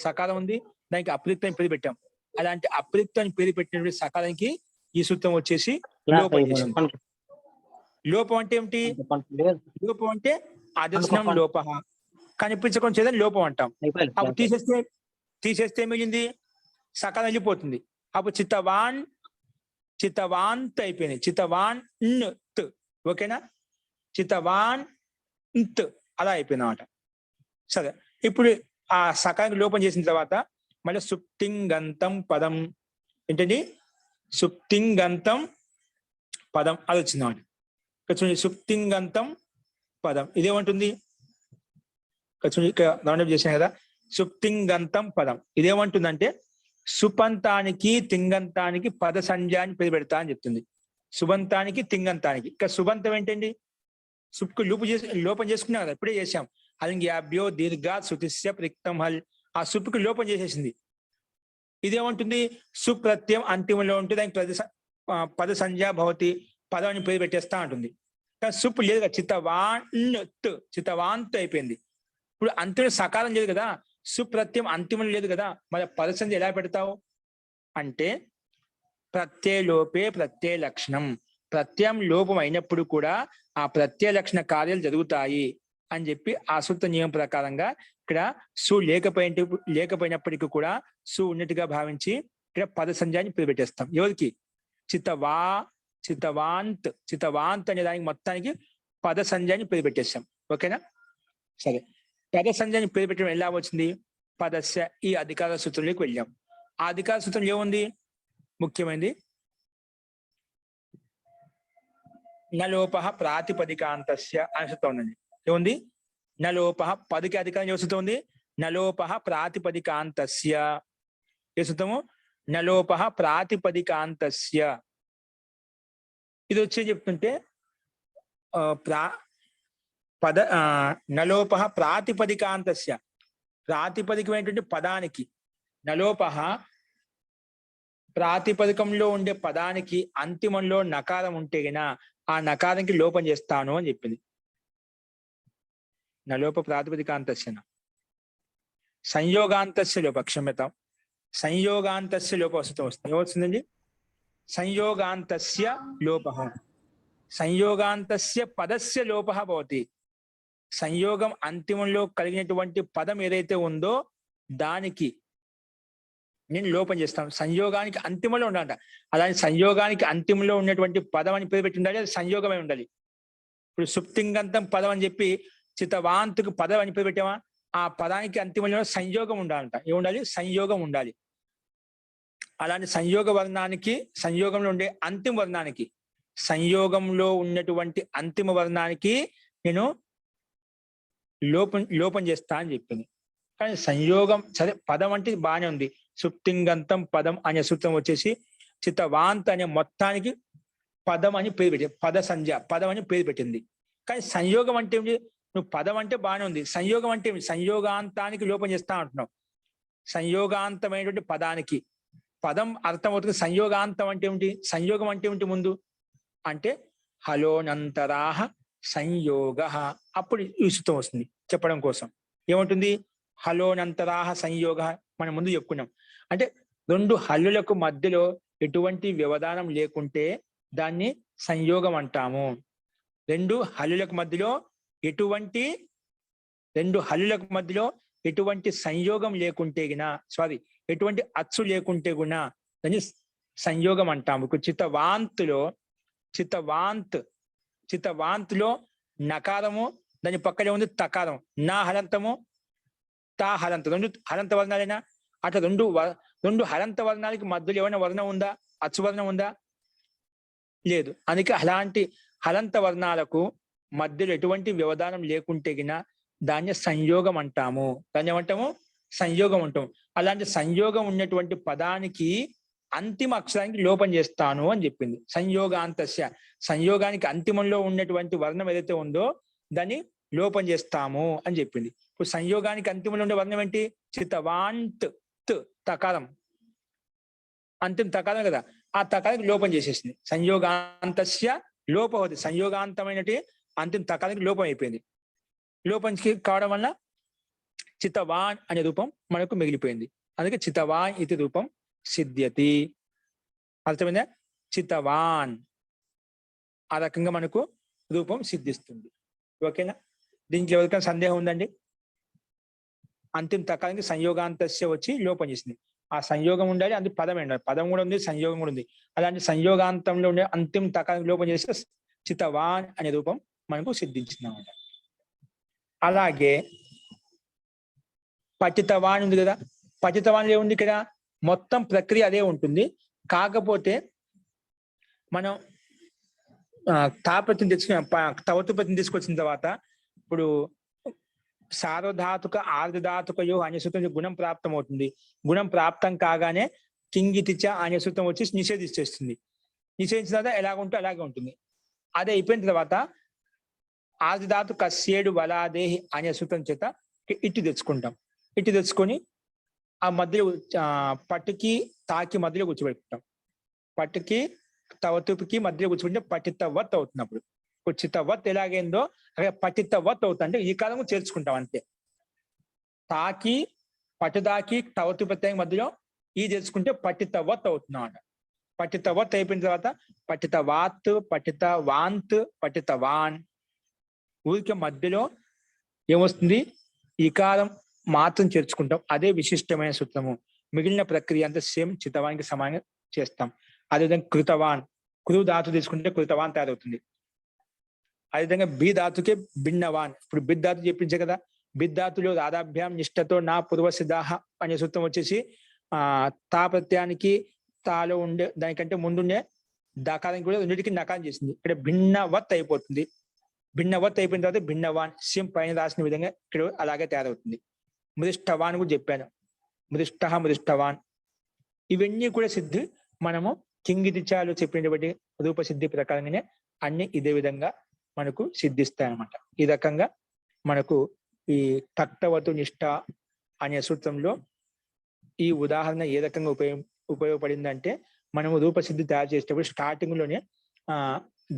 [SPEAKER 1] సకారం ఉంది, దానికి అప్రిక్తం పేరు పెట్టాం. అలాంటి అప్రిక్తం పేరు పెట్టినటువంటి సకారానికి ఈ సూత్రం వచ్చేసి లోపం చేసింది. లోపం అంటే ఏమిటి? లోపం అంటే అదర్శనం లోప, కనిపించకుండా చేదని లోపం అంటాం. అప్పుడు తీసేస్తే మిగిలింది సకాలం వెళ్ళిపోతుంది. అప్పుడు చిత్తవాన్ అయిపోయింది. చిత్తవాన్ ఓకేనా? చితవాన్ అలా అయిపోయింది అన్నమాట. సరే, ఇప్పుడు ఆ సకారానికి లోపం చేసిన తర్వాత మళ్ళీ సుప్తింగంతం పదం ఏంటండి? సుప్తింగంతం పదం అది వచ్చింది అన్నమాట. ఇక్కడ చూడండి, సుప్తింగంతం పదం ఇదేమంటుంది? ఇక్కడ చూడండి, ఇక్కడ రౌండప్ చేశాను కదా, సుప్తింగంతం పదం ఇదేమంటుందంటే సుపంతానికి తింగంతానికి పద సంజ్ఞాన్ని పేరు పెడతా అని చెప్తుంది. సుబంతానికి తింగంతానికి. ఇక్కడ సుబంతం ఏంటండి? సుప్కు లోపం చేసుకున్నాం కదా, ఇప్పుడే చేశాం. హలింగ్యాభ్యో దీర్ఘా సుతిస్య ప్రిక్తం హల్, ఆ సుప్కి లోపం చేసేసింది. ఇదేమంటుంది? సుప్రత్యయం అంతిమంలో ఉంటుంది, దానికి పద సంజ్ఞ భవతి, పదం అని పేరు పెట్టేస్తా ఉంటుంది. కానీ సుప్ లేదు కదా, చితవాంత్ అయిపోయింది. ఇప్పుడు అంతిమ సకాలం లేదు కదా, సుప్రత్యయం అంతిమం లేదు కదా, మరి పద సంజ్ఞ ఎలా పెడతావు అంటే ప్రత్యయ లోపే ప్రత్యయ లక్షణం. ప్రత్యయం లోపం అయినప్పుడు కూడా ఆ ప్రత్యయ లక్షణ కార్యాలు జరుగుతాయి అని చెప్పి ఆ సూత్ర నియమం ప్రకారంగా ఇక్కడ సు లేకపోయినప్పటికీ కూడా సు ఉన్నట్టుగా భావించి ఇక్కడ పద సంజ్ఞాన్ని పేరు పెట్టేస్తాం. ఎవరికి? చితవాంత్ అనే దానికి మొత్తానికి పద సంజ్ఞాన్ని పేరు పెట్టేస్తాం. ఓకేనా? సరే, పద సంజ్ఞాన్ని పేరు పెట్టడం ఎలా వచ్చింది? పదస్య ఈ అధికార సూత్రంలోకి వెళ్ళాం. ఆ అధికార సూత్రం ఏముంది? ముఖ్యమైనది నలోప ప్రాతిపదికాంతస్య అనే సూత్రం ఉందండి. ఏముంది? నలోప, పదికి అధికారం ఏ సూత్రం ఉంది? నలోప ప్రాతిపదికాంతస్య. ఏ సూత్రము? నలోప ప్రాతిపదికాంతస్య. ఇది వచ్చి చెప్తుంటే నలోప ప్రాతిపదికాంతస్య, ప్రాతిపదికమైనటువంటి పదానికి, నలోప ప్రాతిపదికంలో ఉండే పదానికి అంతిమంలో నకారం ఉంటే గినా ఆ నకారానికి లోపం చేస్తాను అని చెప్పింది. నలోప ప్రాతిపదికాంతస్య సంయోగాంతస్య లోప, క్షమ్యతాం, సంయోగాంతస్య లోప వస్తుంది. ఏమొస్తుందండి? సంయోగాంతస్య లోప, సంయోగాంతస్య పదస్య లోప భవతి. సంయోగం అంతిమంలో కలిగినటువంటి పదం ఏదైతే ఉందో దానికి నేను లోపం చేస్తాను. సంయోగానికి అంతిమంలో ఉండాలంట. అలాంటి సంయోగానికి అంతిమంలో ఉన్నటువంటి పదం అని పేరు పెట్టి ఉండాలి, అది సంయోగమై ఉండాలి. ఇప్పుడు సుప్తింగంతం పదం అని చెప్పి చితవాంతుకు పదం అని పేరు పెట్టామా, ఆ పదానికి అంతిమంలో సంయోగం ఉండాలంట. ఏముండాలి? సంయోగం ఉండాలి. అలాంటి సంయోగ వర్ణానికి, సంయోగంలో ఉండే అంతిమ వర్ణానికి, సంయోగంలో ఉన్నటువంటి అంతిమ వర్ణానికి నేను లోపం చేస్తా అని చెప్పింది. కానీ సంయోగం సరే, పదం అంటే బాగానే ఉంది. సుప్తింగంతం పదం అనే సూత్రం వచ్చేసి చితవాంత్ అనే మొత్తానికి పదం అని పేరు పెట్టింది, పద సంజ్ఞ పదం అని పేరు పెట్టింది. కానీ సంయోగం అంటే ఏమిటి? నువ్వు పదం అంటే బాగానే ఉంది, సంయోగం అంటే ఏమిటి? సంయోగాంతానికి లోపం చేస్తా అంటున్నావు. సంయోగాంతమైనటువంటి పదానికి పదం అర్థమవుతుంది. సంయోగాంతం అంటే ఏమిటి? సంయోగం అంటే ఏమిటి ముందు అంటే హలోనంతరాహ సంయోగ. అప్పుడు ఈ సూత్రం వస్తుంది చెప్పడం కోసం. ఏమంటుంది? హలోనంతరాహ సంయోగ. మనం ముందు చెప్పుకున్నాం. అంటే రెండు హల్లులకు మధ్యలో ఎటువంటి వ్యవధానం లేకుంటే దాన్ని సంయోగం అంటాము. రెండు హల్లులకు మధ్యలో ఎటువంటి సంయోగం లేకుంటే గిన, ఎటువంటి అచ్చు లేకుంటే గుణ దాన్ని సంయోగం అంటాము. చితవాంత్లో నకారము, దాని పక్కనే ఉంది తకారం, నా హలంతము తా హలంత, రెండు హలంత వర్ణాలైనా. అట్లా రెండు హలంత వర్ణాలకి మధ్యలో ఏమైనా వర్ణం ఉందా? అచ్చు వర్ణం ఉందా? లేదు. అందుకే అలాంటి హలంత వర్ణాలకు మధ్యలో ఎటువంటి వ్యవధానం లేకుంటే గిన దాన్ని సంయోగం అంటాము. దాన్ని ఏమంటాము? సంయోగం అంటాము. అలాంటి సంయోగం ఉన్నటువంటి పదానికి అంతిమ అక్షరానికి లోపం చేస్తాను అని చెప్పింది. సంయోగాంతస్య, సంయోగానికి అంతిమంలో ఉన్నటువంటి వర్ణం ఏదైతే ఉందో దాన్ని లోపం చేస్తాము అని చెప్పింది. ఇప్పుడు సంయోగానికి అంతిమంలో ఉండే వర్ణం ఏంటి? చితవాంత్, తకారం, అంతిమ తకారం కదా, ఆ తకారానికి లోపం చేసేసింది. సంయోగాంతస్య లోపవతి, సంయోగాంతమైనటి అంతిమ తకారానికి లోపం అయిపోయింది. లోపం కావడం వల్ల చితవాన్ అనే రూపం మనకు మిగిలిపోయింది. అందుకే చితవాన్ ఇది రూపం సిద్ధ్యతి. అర్థమైందా? చితవాన్ ఆ రకంగా మనకు రూపం సిద్ధిస్తుంది. ఓకేనా? దీనికి ఎవరికైనా సందేహం ఉందండి? అంతిమ తకారానికి సంయోగాంతస్య వచ్చి లోపం చేసింది. ఆ సంయోగం ఉండాలి, అది పదం ఉండాలి. పదం కూడా ఉంది, సంయోగం కూడా ఉంది. అలాంటి సంయోగాంతంలో ఉండే అంతిమ తకారానికి లోపం చేస్తే చితవాన్ అనే రూపం మనకు సిద్ధించింది అన్నమాట. అలాగే పతితవాన్ ఉంది కదా, పతితవాన్ ఏముంది ఇక్కడ, మొత్తం ప్రక్రియ అదే ఉంటుంది. కాకపోతే మనం తాపత్యం తెచ్చుకున్న తవతుపతిని తీసుకొచ్చిన తర్వాత ఇప్పుడు సార్వధాతుక ఆర్ధధాతుకయో అనే సూత్రం గుణం ప్రాప్తం అవుతుంది. గుణం ప్రాప్తం కాగానే కింగితిచ అనే సూత్రం వచ్చి నిషేధించేస్తుంది. నిషేధించిన తర్వాత ఎలాగుంటే అలాగే ఉంటుంది. అదే అయిపోయిన తర్వాత ఆర్ధధాతు కస్యేడు వలాదేహి అనే సూత్రం చేత ఇటు తెచ్చుకుంటాం. ఇటు తెచ్చుకొని ఆ మధ్యలో పట్టుకి తాకి మధ్యలో కూర్చోబెట్టుకుంటాం. పట్టుకి తవతుకి మధ్యలో కూర్చోబెట్టిన పటితవత్ అవుతున్నప్పుడు చితవత్ ఎలాగైందో అక్కడ పటితవత్ అవుతుంది. అంటే ఈ కాలం చేర్చుకుంటాం అంతే. తాకి పట్టుదాకి తవతు ప్రత్యయం మధ్యలో ఈ తెచ్చుకుంటే పటితవత్ అవుతున్నాం అన్నమాట. పటితవత్ అయిపోయిన తర్వాత పటితవాత్, పటితవాంత్, పటితవాన్. ఊరికి మధ్యలో ఏమొస్తుంది, ఈ కాలం మాత్రం చేర్చుకుంటాం. అదే విశిష్టమైన సూత్రము. మిగిలిన ప్రక్రియ అంతా సేమ్ చితవానికి సమానంగా చేస్తాం. అదేవిధంగా కృతవాన్, కృ ధాతు తీసుకుంటే కృతవాన్ తయారవుతుంది. అదేవిధంగా బి ధాతుకే భిన్నవాన్. ఇప్పుడు బిద్ ధాతు చెప్పించే కదా, బిద్ ధాతులో రాధాభ్యాం నిష్టతో నా పూర్వసిద్ధాహ అనే సూత్రం వచ్చేసి తా ప్రత్యయానికి తాలో ఉండే దానికంటే ముందుండే దకారానికి కూడా రెండింటికి నకారం చేసింది. ఇక్కడ భిన్నవత్ అయిపోతుంది. భిన్నవత్ అయిపోయిన తర్వాత భిన్నవాన్ సేమ్ పైన రాసిన విధంగా ఇక్కడ అలాగే తయారవుతుంది. మృష్టవాన్ కూడా చెప్పాను, మృష్ట మృష్టవాన్. ఇవన్నీ కూడా సిద్ధి మనము కింగితిచాలు చెప్పినటువంటి రూపసిద్ధి ప్రకారంగానే అన్ని ఇదే విధంగా మనకు సిద్ధిస్తాయన్నమాట. ఈ రకంగా మనకు ఈ తక్తవతు నిష్ట అనే సూత్రంలో ఈ ఉదాహరణ ఏ రకంగా ఉపయోగపడిందంటే, మనము రూపసిద్ధి తయారు చేసేటప్పుడు స్టార్టింగ్ లోనే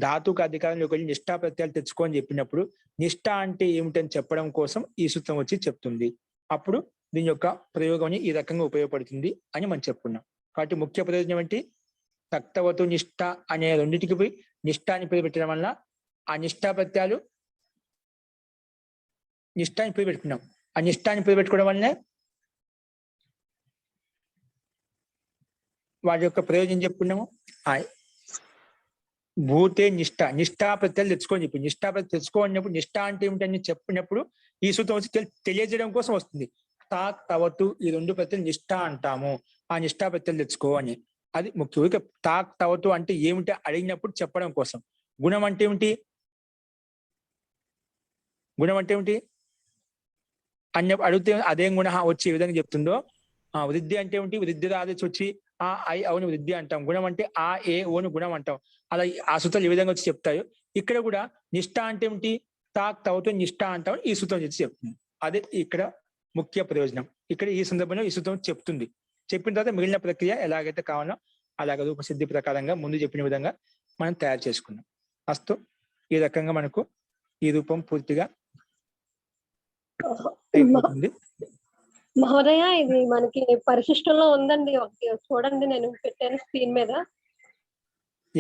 [SPEAKER 1] ధాతుక అధికారంలోకి వెళ్ళి నిష్ఠా ప్రత్యయాలు తెచ్చుకోని చెప్పినప్పుడు నిష్ఠ అంటే ఏమిటని చెప్పడం కోసం ఈ సూత్రం వచ్చి చెప్తుంది. అప్పుడు దీని యొక్క ప్రయోగం ఈ రకంగా ఉపయోగపడుతుంది అని మనం చెప్పుకున్నాం. కాబట్టి ముఖ్య ప్రయోజనం ఏంటి, తక్తవతు నిష్ఠ అనే రెండింటికి పోయి నిష్ఠ అని పేరు పెట్టడం వల్ల ఆ నిష్ఠా ప్రత్యయాలు నిష్ఠాని పేరు పెట్టుకున్నాం. ఆ నిష్ఠాని పేరు పెట్టుకోవడం వల్లనే వాటి యొక్క ప్రయోజనం చెప్పుకున్నాము. భూతే నిష్ఠ, నిష్ఠా ప్రత్యయాలు తెచ్చుకొని చెప్పి నిష్ఠా ప్రత్యయం తెచ్చుకోనప్పుడు నిష్ఠ అంటే ఏమిటని చెప్పినప్పుడు ఈ సూత్రం వచ్చి తెలియజేయడం కోసం వస్తుంది. తాక్ తవతు ఈ రెండు ప్రత్యయాలు నిష్ఠ అంటాము, ఆ నిష్ఠా ప్రత్యయాలు తెచ్చుకో అని. అది ముఖ్యం. ఇక తాక్ తవతు అంటే ఏమిటి అడిగినప్పుడు చెప్పడం కోసం. గుణం అంటే ఏమిటి, గుణం అంటే ఏమిటి అన్న అడిగితే అదేం గుణ వచ్చి ఏ విధంగా చెప్తుందో, వృద్ధి అంటే ఏమిటి, వృద్ధి ఆదేశం వచ్చి ఆ ఐ అవును వృద్ధి అంటాం. గుణం అంటే ఆ ఏ ఓను గుణం అంటాం. అలా ఆ సూత్రాలు ఏ విధంగా వచ్చి చెప్తాయో ఇక్కడ కూడా నిష్ఠ అంటే ఏమిటి, తాక్ తవతో నిష్ఠ అంటాం ఈ సూత్రం వచ్చి చెప్తుంది. అదే ఇక్కడ ముఖ్య ప్రయోజనం. ఇక్కడ ఈ సందర్భంలో ఈ సూత్రం చెప్తుంది. చెప్పిన తర్వాత మిగిలిన ప్రక్రియ ఎలాగైతే కావాలో అలాగ రూపసిద్ధి ప్రకారంగా ముందు చెప్పిన విధంగా మనం తయారు చేసుకున్నాం. అస్తు ఈ రకంగా మనకు ఈ రూపం పూర్తిగా అయిపోతుంది.
[SPEAKER 5] మహోదయ, ఇది మనకి పరిశిష్టంలో ఉందండి, చూడండి నేను పెట్టాను స్క్రీన్ మీద.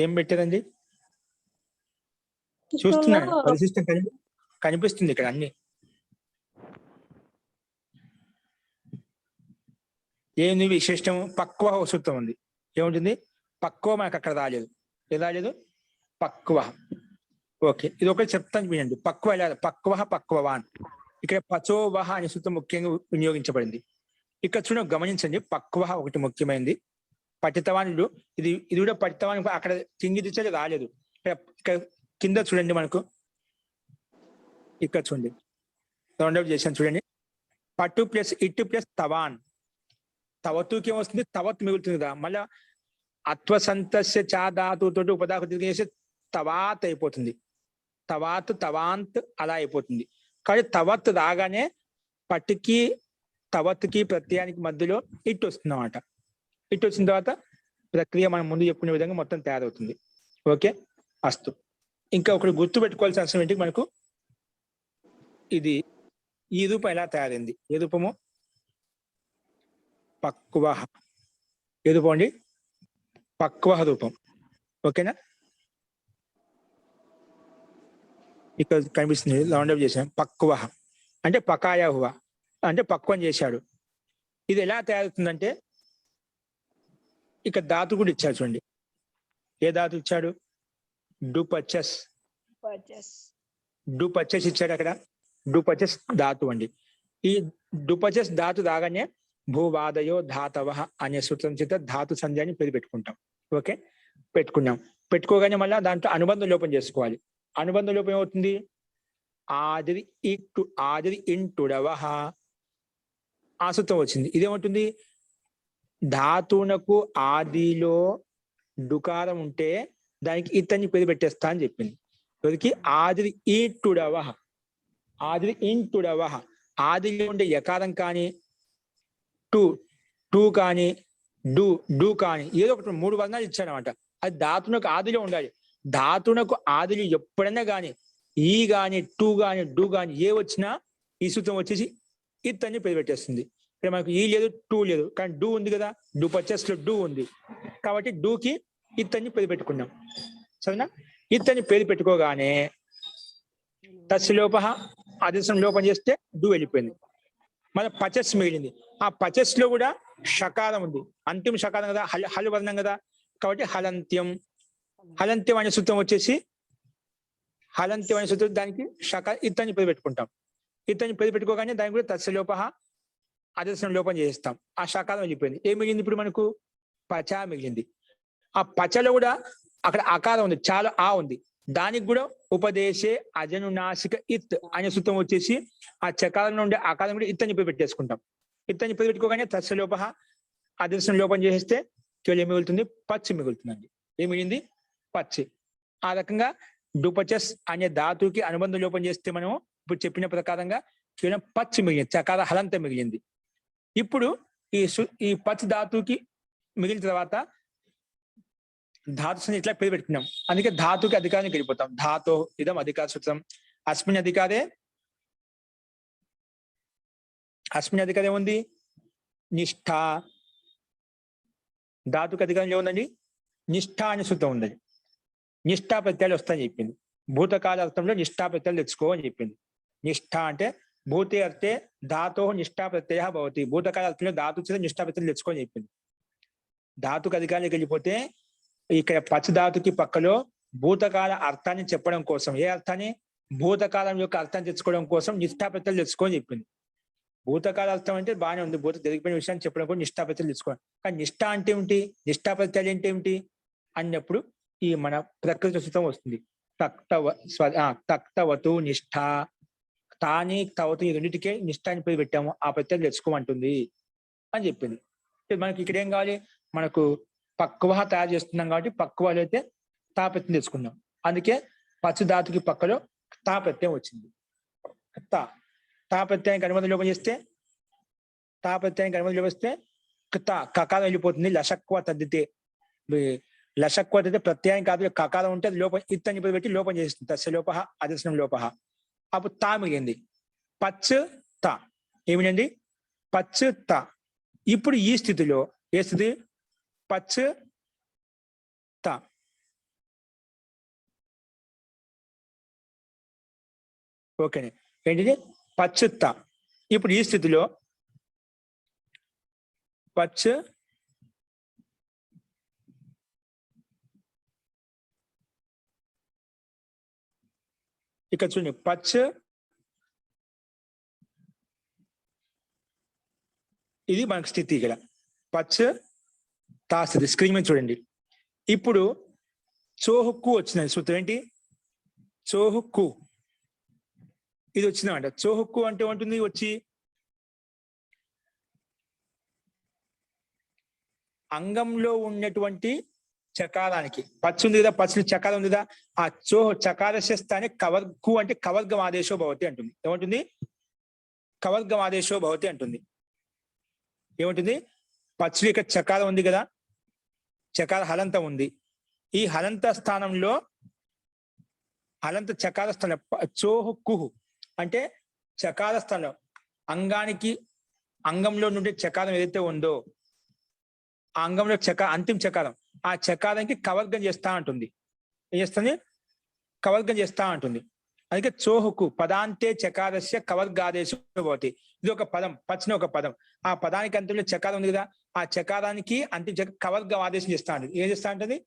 [SPEAKER 1] ఏం పెట్టారండి? చూస్తున్నాను, పరిశిష్టం కనిపిస్తుంది ఇక్కడ అన్ని. ఏంది విశిష్టం? పక్వ సూత్రం ఉంది. ఏముంటుంది? పక్వ మనకు అక్కడ రాలేదు. ఏం రాలేదు? పక్వ. ఓకే, ఇది ఒకటి చెప్తాను వినండి. పక్వ ఎలా, పక్వ పక్వవాన్. ఇక్కడ పచోవహ అనే సూత్రం ముఖ్యంగా వినియోగించబడింది. ఇక్కడ చూడండి, గమనించండి. పక్వ ఒకటి ముఖ్యమైనది. పఠితవానుడు ఇది కూడా పఠితవాన్ అక్కడ కింగిదించే రాలేదు. ఇక్కడ కింద చూడండి, మనకు ఇక్కడ చూడండి, రౌండ్ అప్ చేశాను చూడండి. పట్టు ప్లస్ ఇటు ప్లస్ తవాన్. తవతుకి ఏమొస్తుంది? తవత్ మిగులుతుంది కదా. మళ్ళా అత్వసంతస్య చా ధాతుతో ఉపధాతు చేసి తవాత్ అయిపోతుంది. తవాత్ తవాంత్ అలా అయిపోతుంది. కానీ తవత్ రాగానే పట్టుకి తవత్కి ప్రత్యయానికి మధ్యలో ఇటు వస్తుంది అన్నమాట. ఇటు వచ్చిన తర్వాత ప్రక్రియ మనం ముందు చెప్పుకునే విధంగా మొత్తం తయారవుతుంది. ఓకే, అస్తు. ఇంకా ఒకటి గుర్తు పెట్టుకోవాల్సిన అవసరం ఏంటి మనకు, ఇది ఈ రూపం ఎలా తయారైంది? ఏ రూపము? పక్వ. ఏ రూపం అండి? పక్వ రూపం. ఓకేనా? ఇక్కడ కనిపిస్తుంది, రౌండ్ అప్ చేశాను. పక్వ అంటే పకాయ హువ అంటే పక్వం చేశాడు. ఇది ఎలా తయారవుతుందంటే ఇక్కడ ధాతు కూడా ఇచ్చాడు చూడండి. ఏ ధాతు ఇచ్చాడు? డుపచస్ డుపచెస్ ఇచ్చాడు అక్కడ. డుపచెస్ ధాతు అండి. ఈ డుపచెస్ ధాతు రాగానే భూవాదయో ధాతవ అనే సూత్రం చేత ధాతు సంధ్యాన్ని పేరు పెట్టుకుంటాం. ఓకే, పెట్టుకున్నాం. పెట్టుకోగానే మళ్ళీ దాంట్లో అనుబంధ లోపం చేసుకోవాలి. అనుబంధ లోపం ఏమవుతుంది? ఆదిరి ఇంటుడవ ఆ సూత్రం వచ్చింది. ఇదేమవుతుంది? ధాతువునకు ఆదిలో డుకారం ఉంటే దానికి ఇతన్ని పేరు పెట్టేస్తా అని చెప్పింది. ఎవరికి? ఆదిరి ఈటుడవ. ఆదిరి ఇంటుడవ. ఆదిలో ఉండే యకారం కానీ టూ కానీ డూ కానీ ఏదో ఒకటి 3 వర్ణాలు ఇచ్చాడనమాట. అది ధాతునకు ఆదిలో ఉండాలి. ధాతునకు ఆదిలో ఎప్పుడైనా కానీ ఈ కానీ టూ కానీ డూ కానీ ఏ వచ్చినా ఈ సూత్రం వచ్చేసి ఇతన్ని పేరు పెట్టేస్తుంది. ఇక్కడ మనకు ఈ లేదు, టూ లేదు, కానీ డూ ఉంది కదా. డుపచెస్ లో డూ ఉంది కాబట్టి డూకి ఇతన్ని పేరు పెట్టుకున్నాం. సరేనా? ఇతన్ని పేరు పెట్టుకోగానే తస్లోప ఆదేశం లోపం చేస్తే డూ వెళ్ళిపోయింది. మన పచెస్ మిగిలింది. ఆ పచెస్ లో కూడా షకారం ఉంది. అంతిమ షకారం కదా, హల్ వర్ణం కదా, కాబట్టి హలంత్యం. హలంత్యం అనే సూత్రం వచ్చేసి హలంత్యం అనే సూత్రం దానికి ఇతన్ని పేరు పెట్టుకుంటాం. ఇతన్ని పేరు పెట్టుకోగానే దానికి కూడా తస్లోప ఆదేశం లోపం చేస్తాం. ఆ షకారం వెళ్ళిపోయింది. ఏం మిగిలింది ఇప్పుడు మనకు? పచ మిగిలింది. ఆ పచలో కూడా అక్కడ అకారం ఉంది, చాలా ఆ ఉంది. దానికి కూడా ఉపదేశే అజనునాసిక ఇత్ అనే సూత్రం వచ్చేసి ఆ చకారం నుండి ఆకారం కూడా ఇత్తని పేరు పెట్టేసుకుంటాం. ఇత్తని పేరు పెట్టుకోగానే తస్లోప ఆదేశం లోపం చేస్తే కేవలం ఏం మిగులుతుంది? పచ్చి మిగులుతుందండి. ఏం మిగిలింది? పచ్చి. ఆ రకంగా డుపచెస్ అనే ధాతుకి అనుబంధం లోపం చేస్తే మనం ఇప్పుడు చెప్పిన ప్రకారంగా కేవలం పచ్చి మిగిలింది, చకార హలంత మిగిలింది. ఇప్పుడు ఈ పచ్చి ధాతుకి మిగిలిన తర్వాత ధాతు ఇట్లా పేరు పెట్టుకున్నాం. అందుకే ధాతుకి అధికారానికి వెళ్ళిపోతాం. ధాతో ఇదం అధికార సూత్రం. అస్మిన్ అధికారే ఏముంది? నిష్ఠ. ధాతుకి అధికారం ఏముందండి? నిష్ఠ అనే సూత్రం ఉందండి. నిష్ఠా ప్రత్యయాలు వస్తాయని చెప్పింది. భూతకాల అర్థంలో నిష్ఠా ప్రత్యయాలు తెచ్చుకో అని చెప్పింది. నిష్ఠ అంటే భూతే అర్థే ధాతో నిష్ఠా ప్రత్యయ భవతి. భూతకాల అర్థంలో ధాతు చేత నిష్ఠా ప్రత్యయాలు తెచ్చుకో అని చెప్పింది. ధాతుకు అధికారానికి వెళ్ళిపోతే ఇక్కడ పచ్చ ధాతుకి పక్కలో భూతకాల అర్థాన్ని చెప్పడం కోసం, ఏ అర్థాన్ని? భూతకాలం యొక్క అర్థాన్ని తెచ్చుకోవడం కోసం నిష్ఠా ప్రత్యయాలు తెచ్చుకోని చెప్పింది. భూతకాల అర్థం అంటే బాగానే ఉంది, భూత జరిగిపోయిన విషయాన్ని చెప్పడం కూడా నిష్ఠా ప్రత్యయాలు తెచ్చుకోవాలి. కానీ నిష్ఠ అంటే ఏమిటి? నిష్ఠా ప్రత్యయాలు అంటే ఏమిటి అన్నప్పుడు ఈ మన ప్రకృతి సూత్రం వస్తుంది. తక్తవతు నిష్ఠ. తాని తవతు ఈ రెండింటికే నిష్ఠాన్ని పేరు పెట్టాము, ఆ ప్రత్యయాలు తెచ్చుకోమంటుంది అని చెప్పింది. మనకి ఇక్కడ ఏం కావాలి? మనకు పక్వ తయారు చేస్తున్నాం కాబట్టి పక్వాలు అయితే తా ప్రత్యయం తెచ్చుకున్నాం. అందుకే పచ్చ ధాతుకి పక్కలో తా ప్రత్యయం వచ్చింది. తా ప్రత్యయానికి అనుబంధం లోపం చేస్తే కకారం వెళ్ళిపోతుంది. లషక్వ తద్దితే. లషక్వ తద్దితే ప్రత్యయం కాదు, కకారం ఉంటే అది లోపం ఇత్తని పెట్టి లోపం చేస్తుంది. తస్లోప అదర్శనం లోప. అప్పుడు తా మిగిలింది. పచ్చ తా ఏమిటండి? పచ్చ తా. ఇప్పుడు ఈ స్థితిలో ఏ స్థితి? పచ్చ తా. ఓకేనే. ఏంటిది? పచ్చ తా. ఇప్పుడు ఈ స్థితిలో పచ్చ ఇక్కడ చూడండి, పచ్చ ఇది మనకు స్థితి. ఇక్కడ పచ్చ తా స్థితి. స్క్రీన్ మీద చూడండి. ఇప్పుడు చోహుక్కు వచ్చింది సూత్రం. ఏంటి? చోహుక్కు. ఇది వచ్చిందన్నమాట. చోహుక్కు అంటే ఉంటుంది వచ్చి అంగంలో ఉన్నటువంటి చకారానికి పచ్చ ఉంది కదా, పచ్చని చకారం ఉంది కదా, ఆ చకారస్య స్థానే కవర్గు అంటే కవర్గం ఆదేశో భవతి అంటుంది. ఏమంటుంది? కవర్గం ఆదేశో భవతి అంటుంది. ఏమంటుంది? పచ్చడి ఇక్కడ చకారం ఉంది కదా, చకార హలంత ఉంది. ఈ హలంత స్థానంలో హలంత చకార స్థానం చోహుక్కు అంటే చకార స్థానం అంగంలో నుండి చకారం ఏదైతే ఉందో ఆ అంగంలో అంతిమ చకారం, ఆ చకారానికి కవర్గం చేస్తా ఉంటుంది. ఏం చేస్తుంది? కవర్గం చేస్తా ఉంటుంది. అందుకే చోహుకు పదాంతే చకారస్య కవర్గాదేశం భవతి. ఇది ఒక పదం, పచ్చని ఒక పదం. ఆ పదానికి అంతంలో చకారం ఉంది కదా, ఆ చకారానికి అంతిమ కవర్గం ఆదేశం చేస్తా ఉంటుంది. ఏం చేస్తా ఉంటుంది?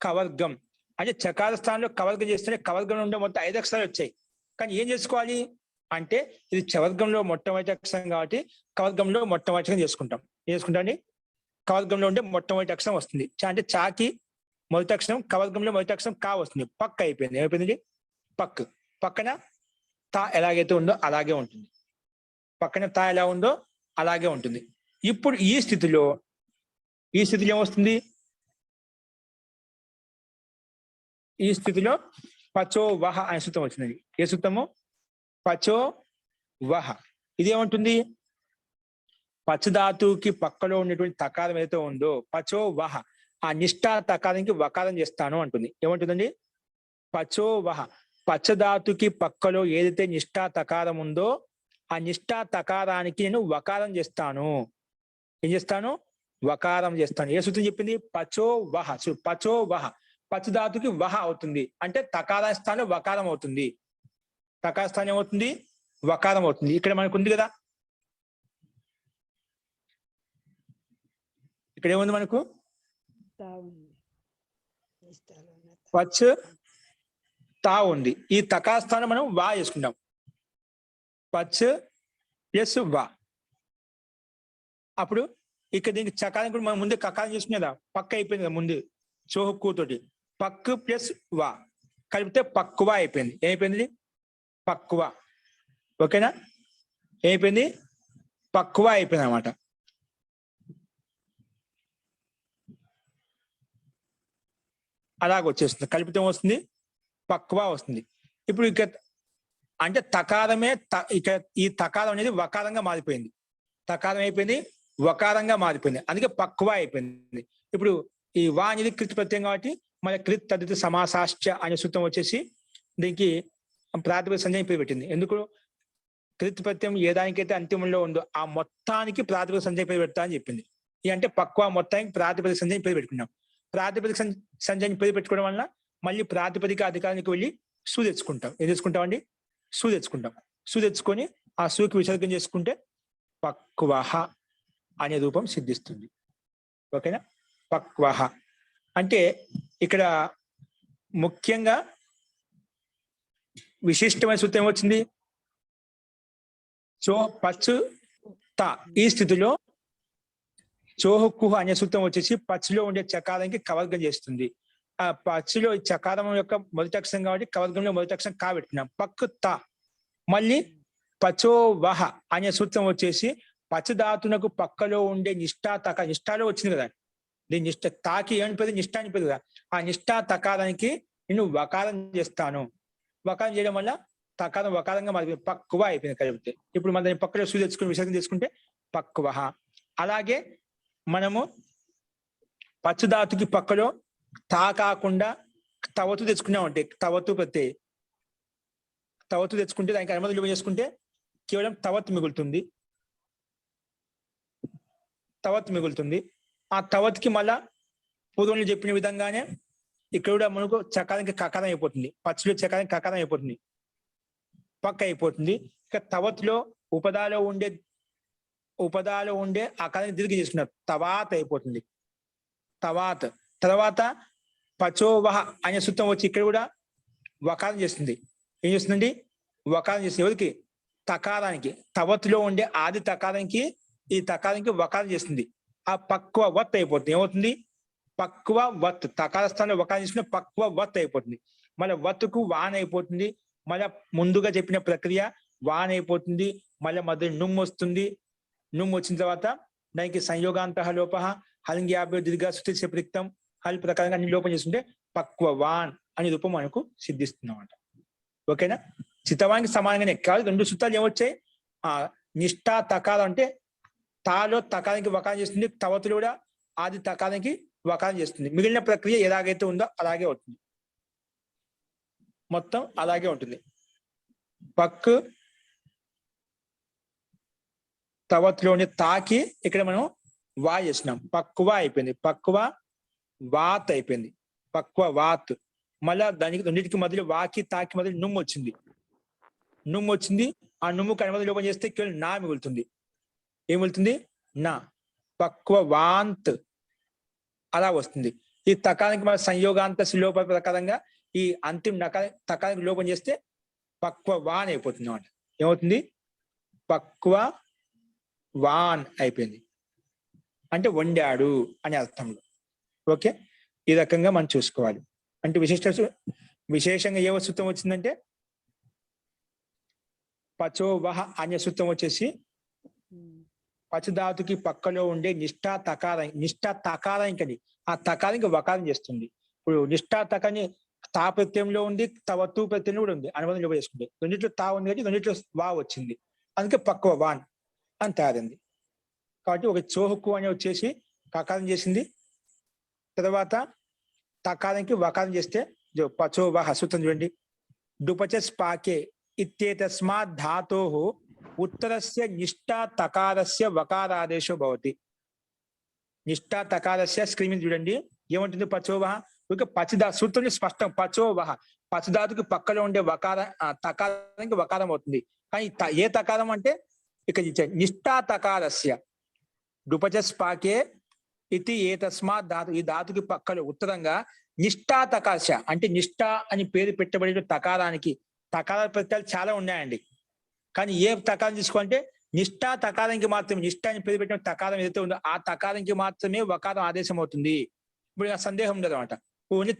[SPEAKER 1] కవర్గం. అంటే చకార స్థానంలో కవర్గం చేస్తేనే కవర్గంలో ఉండే మొత్తం 5 అక్షరాలు వచ్చాయి. కానీ ఏం చేసుకోవాలి అంటే ఇది చవర్గంలో మొట్టమొదటి అక్షరం కాబట్టి కవర్గంలో మొట్టమొదటి అక్షరం చేసుకుంటాం. ఏం చేసుకుంటాం అండి? కవర్గంలో ఉండే మొట్టమొదటి అక్షరం వస్తుంది. అంటే చాకి మొదటి అక్షరం, కవర్గంలో మొదటి అక్షరం కా వస్తుంది. పక్క అయిపోయింది. ఏమైపోయింది? పక్. పక్కన తా ఎలాగైతే ఉందో అలాగే ఉంటుంది. పక్కన తా ఎలా ఉందో అలాగే ఉంటుంది. ఇప్పుడు ఈ స్థితిలో ఏమొస్తుంది? ఈ స్థితిలో పచో వహ అనే సూత్రం వచ్చింది. ఏ సూత్రము? పచో వహ. ఇదేమంటుంది? పచ్చధాతువుకి పక్కలో ఉన్నటువంటి తకారం ఏదైతే ఉందో పచో వహ, ఆ నిష్ఠా తకారానికి వకారం చేస్తాను అంటుంది. ఏమంటుందండి? పచో వహ. పచ్చధాతుకి పక్కలో ఏదైతే నిష్ఠా తకారం ఉందో ఆ నిష్ఠా తకారానికి నేను వకారం చేస్తాను. ఏం చేస్తాను? వకారం చేస్తాను. ఏ సూత్రం చెప్పింది? పచో వహ. పచో వహ. పచ్చధాతుకి వహ అవుతుంది. అంటే తకార స్థానంలో వకారం అవుతుంది. తకార స్థానం ఏమవుతుంది? వకారం అవుతుంది. ఇక్కడ మనకు ఉంది కదా, ఇక్కడ ఏముంది మనకు? పచ్ తా ఉంది. ఈ తకార స్థానం మనం వా చేసుకుంటాం. పచ్ ప్లస్ వా. అప్పుడు ఇక్కడ దీనికి చకారం కూడా మనం ముందే కకారం చేసుకునే కదా, పక్క అయిపోయింది కదా ముందు చోహక్కుతోటి. పక్ ప్లస్ వా కలిపితే పక్కువా అయిపోయింది. ఏమైపోయింది? పక్కువా. ఓకేనా? ఏమైపోయింది? పక్కువా అయిపోయింది అనమాట. అలాగ వచ్చేస్తుంది. కలిపితే వస్తుంది పక్వా వస్తుంది. ఇప్పుడు ఇక అంటే తకారమే ఇక ఈ తకారం అనేది వకారంగా మారిపోయింది. తకారం అయిపోయింది, వకారంగా మారిపోయింది. అందుకే పక్వా అయిపోయింది. ఇప్పుడు ఈ వా అనేది కృత్ ప్రత్యయం కాబట్టి మన కృత్ తదిత సమాసాశ్చ అనే సూత్రం వచ్చేసి దీనికి ప్రాతిపదిక సంజ్ఞ పేరు పెట్టింది. ఎందుకు? కృత్ ప్రత్యయం ఏ దానికైతే అంతిమంలో ఉందో ఆ మొత్తానికి ప్రాతిపదిక సంజ్ఞ పేరు పెడతా అని చెప్పింది. ఈ అంటే పక్వా మొత్తానికి ప్రాతిపదిక సంజ్ఞ పేరు పెట్టుకున్నాం. ప్రాతిపదిక సంజ్ఞని పేరు పెట్టుకోవడం వల్ల మళ్ళీ ప్రాతిపదిక అధికారానికి వెళ్ళి సూ తెచ్చుకుంటాం. ఏం తెచ్చుకుంటామండి? సూ తెచ్చుకుంటాం. సూ తెచ్చుకొని ఆ సూకి విసర్గం చేసుకుంటే పక్వహ అనే రూపం సిద్ధిస్తుంది. ఓకేనా? పక్వహ అంటే ఇక్కడ ముఖ్యంగా విశిష్టమైన సూత్రం ఏమొచ్చింది? చో పచ్చు తా. ఈ స్థితిలో చోహుకుహ అనే సూత్రం వచ్చేసి పచ్చులో ఉండే చకారానికి కవర్గం చేస్తుంది. ఆ పచ్చులో చకారం యొక్క మొదటి అక్షరం కాబట్టి కవర్గంలో మొదటి అక్షరం కా పెట్టుకున్నాం. పక్కు తా. మళ్ళీ పచో వహ అనే సూత్రం వచ్చేసి పచ్చధాతునకు పక్కలో ఉండే నిష్ఠా తక, నిష్ఠాలో వచ్చింది కదా, దీని నిష్ఠ తాకి ఏమనిపోయింది? నిష్ఠా అనిపోయింది కదా. ఆ నిష్ఠా తకారానికి నేను వకారం చేస్తాను. వకారం చేయడం వల్ల తకారం వకారంగా మారిపోయింది. పక్కువ అయిపోయింది కలిపితే. ఇప్పుడు మన దాని పక్కలో సూ తెచ్చుకుని విసర్గం చేసుకుంటే పక్కువహ. అలాగే మనము పచ్చధాతుకి పక్కలో తా కాకుండా తవతు తెచ్చుకున్నామంటే తవతు ప్రత్యయ తవతు తెచ్చుకుంటే దానికి అనుమతి చేసుకుంటే కేవలం తవత్ మిగులుతుంది. తవత్ మిగులుతుంది. ఆ తవత్కి మళ్ళా పూర్వంలో చెప్పిన విధంగానే ఇక్కడ కూడా మనకు చకారానికి కకారం అయిపోతుంది. పచ్చిలో చకారానికి కకారం అయిపోతుంది, పక్క అయిపోతుంది. ఇక తవత్లో ఉపదాలో ఉండే ఆకారాన్ని దీర్ఘ చేసుకున్నారు. తవాత అయిపోతుంది. తవాత తర్వాత పచోవహ అనే సూత్రం వచ్చి ఇక్కడ కూడా వకారం చేస్తుంది. ఏం చేస్తుందండి? వకారం చేస్తుంది. ఎవరికి? తకారానికి. తవత్లో ఉండే ఆది తకారానికి ఈ తకారానికి వకారం చేస్తుంది. ఆ పక్వ వత్ అయిపోతుంది. ఏమవుతుంది? పక్వ వత్. తకార స్థానంలో వకారం చేసుకుని పక్వ వత్ అయిపోతుంది. మళ్ళీ వత్తుకు వాన్ అయిపోతుంది. మళ్ళీ ముందుగా చెప్పిన ప్రక్రియ వాన్ అయిపోతుంది. మళ్ళీ మధ్య నుమ్ వస్తుంది. నుమ్ వచ్చిన తర్వాత దానికి సంయోగాంత లోప హలింగ్యాభ్యో దీర్ఘ శృతి ప్రిక్తం హల్ ప్రకారంగా అన్ని లోపం చేస్తుంటే పక్వవాన్ అనే రూపం మనకు సిద్ధిస్తుందన్నమాట. ఓకేనా? చిత్తవానికి సమానంగానే కాదు. 2 సూత్రాలు ఏమొచ్చాయి? ఆ నిష్ఠా తకారం అంటే తాలో తకారానికి వకారం చేస్తుంది. తవతులు కూడా ఆది తకారానికి వకారం చేస్తుంది. మిగిలిన ప్రక్రియ ఎలాగైతే ఉందో అలాగే అవుతుంది. మొత్తం అలాగే ఉంటుంది. పక్ తవత్లోని తాకి ఇక్కడ మనం వా చేసినాం. పక్వా అయిపోయింది. పక్వా వాత్ అయిపోయింది. పక్వ వాత్. మళ్ళా దానికి రెండింటికి మధ్యలో వాకి తాకి మధ్యలో నుమ్ము వచ్చింది. నుమ్ము వచ్చింది. ఆ నుమ్ముకి అనుమతి లోపం చేస్తే కేవలం నా మిగులుతుంది. ఏం మిగులుతుంది? నా. పక్వ వాంత్ అలా వస్తుంది. ఈ తకానికి మన సంయోగాంత శిలోప ప్రకారంగా ఈ అంతిమ తకానికి లోపం చేస్తే పక్వ వాన్ అయిపోతుంది అన్నమాట. ఏమవుతుంది? పక్వ వాన్ అయిపోయింది, అంటే వండాడు అనే అర్థంలో. ఓకే, ఈ రకంగా మనం చూసుకోవాలి. అంటే విశేషంగా ఏ సూత్రం వచ్చిందంటే పచో వహ అనే సూత్రం వచ్చేసి పచధాతుకి పక్కలో ఉండే నిష్ఠా తకారానికని ఆ తకారానికి వకారం చేస్తుంది. ఇప్పుడు నిష్ఠా తకాని తా ప్రత్యయంలో ఉంది, తవతు ప్రత్యయంలో కూడా ఉంది, అనుబంధంలో చేసుకుంటే రెండిట్లో తా ఉంది కాబట్టి రెండిట్లో వా వచ్చింది, అందుకే పక్వ వాన్ అని తయారైంది. కాబట్టి ఒక చోహకు అని వచ్చేసి కకారం చేసింది, తర్వాత తకారానికి వకారం చేస్తే పచో వహ సూత్రం చూడండి. డుపచస్ పాకే ఇత్యేతస్మాత్ ధాతోః ఉత్తరస్య నిష్ఠా తకారస్య వకారాదేశో భవతి. నిష్ఠా తకారస్య స్క్రీన్ మీద చూడండి ఏమంటుంది? పచోవహ. ఇక పచదా సూత్రం స్పష్టం, పచోవహ పచధాతుకి పక్కలో ఉండే తకారానికి వకారం అవుతుంది. కానీ ఏ తకారం అంటే ఇక్కడ నిష్ఠా తకారస్య డుపచస్ పాకే ఇది ఏతస్మాత్ ధాతు, ఈ ధాతుకి పక్కలో ఉత్తరంగా నిష్ఠా తకారస్య అంటే నిష్ఠా అని పేరు పెట్టబడిన తకారానికి తకార ప్రత్యయాలు చాలా ఉన్నాయండి. కానీ ఏ తకారం తీసుకోవాలంటే నిష్ఠా తకారానికి మాత్రమే, నిష్ఠా అని పేరు పెట్టిన తకారం ఏదైతే ఉందో ఆ తకారానికి మాత్రమే వకారం ఆదేశం అవుతుంది. ఇప్పుడు ఆ సందేహం ఉండదు అనమాట. ఓన్లీ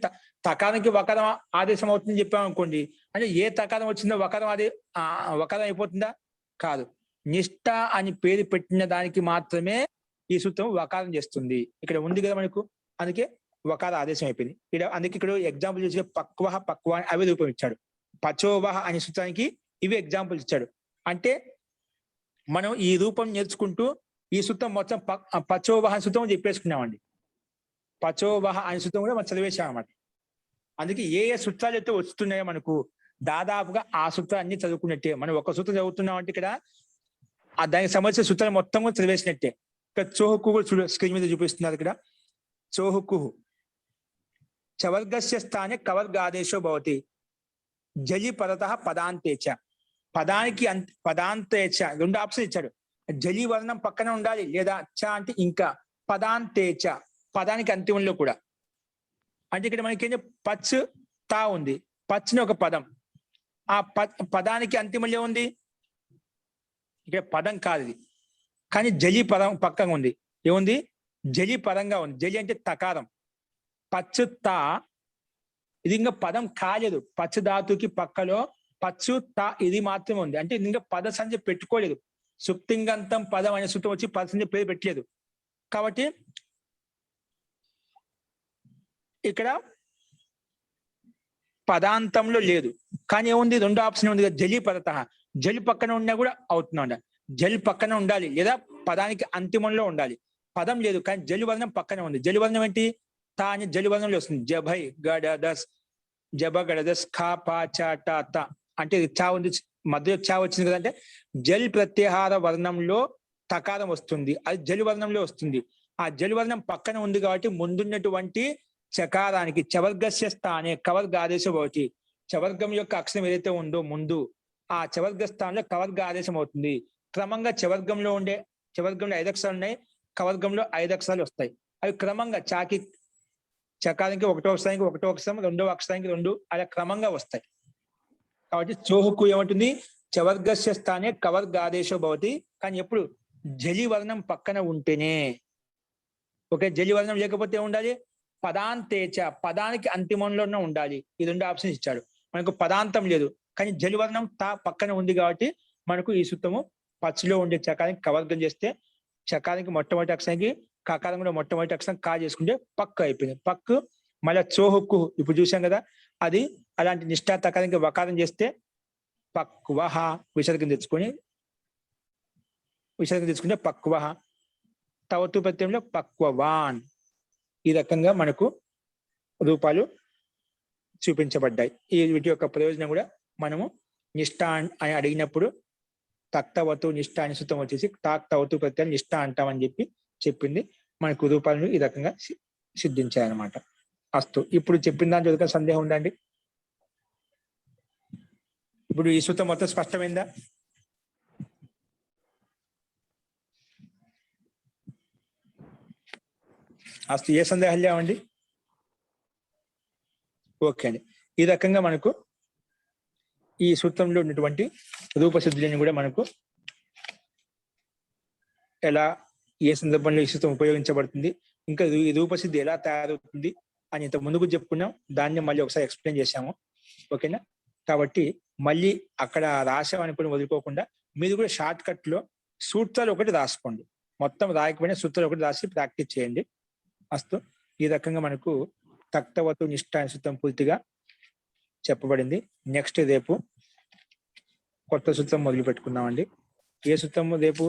[SPEAKER 1] తకారానికి వకారం ఆదేశం అవుతుందని చెప్పామనుకోండి, అంటే ఏ తకారం వచ్చిందో వకారం అయిపోతుందా? కాదు, నిష్ఠ అని పేరు పెట్టిన దానికి మాత్రమే ఈ సూత్రం వకారం చేస్తుంది. ఇక్కడ ఉంది కదా మనకు, అందుకే వకార ఆదేశం అయిపోయింది. అందుకే ఇక్కడ ఎగ్జాంపుల్ చేసి పక్వ అవి రూపం ఇచ్చాడు. పచోవహ అనే సూత్రానికి ఇవి ఎగ్జాంపుల్స్ ఇచ్చాడు. అంటే మనం ఈ రూపం నేర్చుకుంటూ ఈ సూత్రం మొత్తం పచోవహ సూత్రం చెప్పేసుకున్నామండి. పచోవహ అనే సూత్రం కూడా మనం చదివేసాం అన్నమాట. అందుకే ఏ సూత్రాలు అయితే వస్తున్నాయో మనకు దాదాపుగా ఆ సూత్రాలు అన్ని చదువుకున్నట్టే. మనం ఒక సూత్రం చదువుతున్నాం అంటే ఇక్కడ దానికి సంబంధించిన సూత్రాలు మొత్తం కూడా చదివేసినట్టే. ఇక్కడ చోహకు స్క్రీన్ మీద చూపిస్తున్నారు. ఇక్కడ చోహకు చవర్గస్య స్థానే కవర్గ ఆదేశో భవతి జలి పదత పదాంతేచ. పదానికి పదాంతేచ రెండు ఆప్షన్ ఇచ్చాడు. జలి వర్ణం పక్కన ఉండాలి, లేదా చ అంటే ఇంకా, పదాంతేచ పదానికి అంతిమంలో కూడా. అంటే ఇక్కడ మనకి పచ్ తా ఉంది, పచ్ని ఒక పదం, ఆ పదానికి అంతిమంలో ఉంది. ఇక్కడ పదం కాదు ఇది, కానీ జలి పదం పక్కన ఉంది. ఏముంది? జలి పదంగా ఉంది. జలి అంటే తకారం. పచ్చు తా ఇది ఇంకా పదం కాలేదు. పచ్చు ధాతుకి పక్కలో పచ్చు తా ఇది మాత్రమే ఉంది. అంటే ఇంకా పద సంఖ్య పెట్టుకోలేదు. సుప్తింగంతం పదం అనే సూత్రం వచ్చి పద సంఖ్య పేరు పెట్టలేదు. కాబట్టి ఇక్కడ పదాంతంలో లేదు. కానీ ఏముంది? రెండు ఆప్షన్ ఉంది. జలి పదత, జలి పక్కన ఉన్నా కూడా అవుతుందండి. జలి పక్కన ఉండాలి, లేదా పదానికి అంతిమంలో ఉండాలి. పదం లేదు, కానీ జలి వర్ణం పక్కనే ఉంది. జలి వర్ణం ఏంటి? తా అని జలి వర్ణంలో వస్తుంది. జభై గడదస్, జబ గడదస్, ఖా పా చా టా తా అంటే చా ఉంది, మధ్య చా వచ్చింది కదంటే జల్ ప్రత్యాహార వర్ణంలో తకారం వస్తుంది, అది జలి వర్ణంలో వస్తుంది. ఆ జలి వర్ణం పక్కన ఉంది కాబట్టి ముందున్నటువంటి చకారానికి చవర్గస్య స్థానే కవర్గ ఆదేశం అవుతుంది. చవర్గం యొక్క అక్షరం ఏదైతే ఉందో ముందు, ఆ చవర్గ స్థానంలో కవర్గ ఆదేశం అవుతుంది. క్రమంగా చవర్గంలో 5 అక్షరాలు ఉన్నాయి, కవర్గంలో 5 అక్షరాలు వస్తాయి. అవి క్రమంగా చకారానికి 1వ అక్షరానికి 1వ అక్షరం, 2వ అక్షరానికి 2 అలా క్రమంగా వస్తాయి. కాబట్టి చోహకు ఏమంటుంది? చవర్గస్య స్థానే కవర్గ ఆదేశం భవతి. కానీ ఎప్పుడు జలి వర్ణం పక్కన ఉంటేనే. ఓకే, జలి వర్ణం లేకపోతే ఉండాలి పదాంతేచ, పదానికి అంతిమంలోనే ఉండాలి. ఈ 2 ఆప్షన్స్ ఇచ్చాడు. మనకు పదాంతం లేదు, కానీ జలి వర్ణం తా పక్కన ఉంది కాబట్టి మనకు ఈ సూత్రము పచ్చులో ఉండే చకారానికి కవర్గం చేస్తే, చకారానికి మొట్టమొదటి అక్షరానికి కకారం కూడా మొట్టమొదటి అక్షరం కా చేసుకుంటే పక్కు అయిపోయింది. పక్కు మళ్ళీ చోహకు ఇప్పుడు చూసాం కదా, అది అలాంటి నిష్ఠా తకారానికి వకారం చేస్తే పక్వహ విసర్గం తెచ్చుకుంటే పక్వహ. తవతు ప్రత్యయంలో పక్వవాన్. ఈ రకంగా మనకు రూపాలు చూపించబడ్డాయి. ఈ వీటి యొక్క ప్రయోజనం కూడా మనము నిష్ఠ అని అడిగినప్పుడు తక్తవతు నిష్ఠ అని సూత్రం వచ్చేసి తాక్తవతు ప్రత్యయం నిష్ఠ అంటామని చెప్పింది. మనకు రూపాలను ఈ రకంగా సిద్ధించాయన్నమాట. అస్తు. ఇప్పుడు చెప్పిన దాని చదువుకునే సందేహం ఉందండి? ఇప్పుడు ఈ సూత్రం మొత్తం స్పష్టమైందా? అస్తు. ఏ సందేహాలు లేవండి? ఓకే అండి. ఈ రకంగా మనకు ఈ సూత్రంలో ఉన్నటువంటి రూపసిద్ధులని కూడా మనకు ఎలా, ఏ సందర్భంలో ఈ సూత్రం ఉపయోగించబడుతుంది, ఇంకా ఈ రూపసిద్ధి ఎలా తయారవుతుంది అని ఇంత ముందుకు చెప్పుకున్నాం. దాన్ని మళ్ళీ ఒకసారి ఎక్స్ప్లెయిన్ చేశాము. ఓకేనా? కాబట్టి మళ్ళీ అక్కడ రాసామనుకుని వదులుకోకుండా మీరు కూడా షార్ట్ కట్ లో సూత్రాలు ఒకటి రాసుకోండి. మొత్తం రాయకపోయినా సూత్రాలు ఒకటి రాసి ప్రాక్టీస్ చేయండి. అస్తు. ఈ రకంగా మనకు తక్తవతు నిష్ఠ అనే సూత్రం పూర్తిగా చెప్పబడింది. నెక్స్ట్ రేపు కొత్త సూత్రం మొదలు పెట్టుకుందామండి. ఏ సూత్రము రేపు?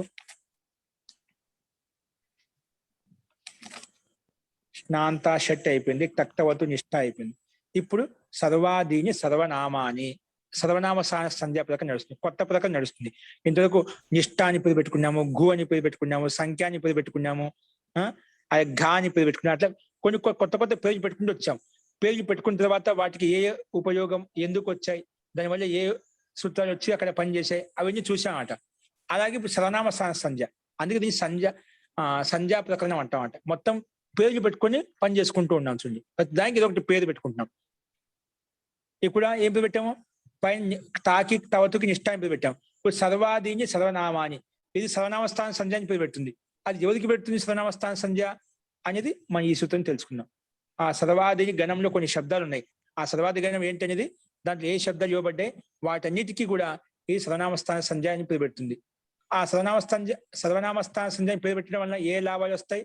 [SPEAKER 1] స్నాంత షట్ అయిపోయింది, తక్తవతు నిష్ఠ అయిపోయింది. ఇప్పుడు సర్వాదీని సర్వనామాని, సర్వనామ సంధ్యా పథకం నడుస్తుంది, కొత్త పథకం నడుస్తుంది. ఇంతవరకు నిష్ఠ అని పేరు పెట్టుకున్నాము, గు అని పేరు పెట్టుకున్నాము, సంఖ్య అని పేరు పెట్టుకున్నాము, ఘా అని పేరు పెట్టుకున్నాము. అట్లా కొన్ని కొత్త కొత్త పేర్లు పెట్టుకుంటూ వచ్చాం. పేర్లు పెట్టుకున్న తర్వాత వాటికి ఏ ఉపయోగం, ఎందుకు వచ్చాయి, దానివల్ల ఏ సూత్రాలు వచ్చి అక్కడ పనిచేసాయి, అవన్నీ చూసామట. అలాగే ఇప్పుడు సర్వనామ సంధ్య, అందుకే దీన్ని సంధ్యా ప్రకరణం అంటామట. మొత్తం పేర్లు పెట్టుకొని పని చేసుకుంటూ ఉన్నాం. చూడండి, ప్రతి దానికి ఇది ఒకటి పేరు పెట్టుకుంటున్నాం. ఇప్పుడు ఏం పేరు పెట్టాము? పైన తాకి తవతుకి నిష్ఠ అని పేరు పెట్టాము. ఇప్పుడు సర్వాదీని సర్వనామాని, ఇది సర్వనామస్థాన సంధ్య అని పేరు పెడుతుంది. అది ఎవరికి పెడుతుంది సర్వనామస్థాన సంధ్య అనేది మనం ఈ సూత్రం తెలుసుకుందాం. ఆ సర్వాది గణంలో కొన్ని శబ్దాలు ఉన్నాయి. ఆ సర్వాది గణం ఏంటనేది, దాంట్లో ఏ శబ్దాలు ఇవ్వబడ్డాయి, వాటన్నిటికీ కూడా ఈ సర్వనామస్థాన సంధ్య అని పేరు పెడుతుంది. ఆ సర్వనామస్థాన సంధ్య అని పేరు పెట్టడం వల్ల ఏ లాభాలు వస్తాయి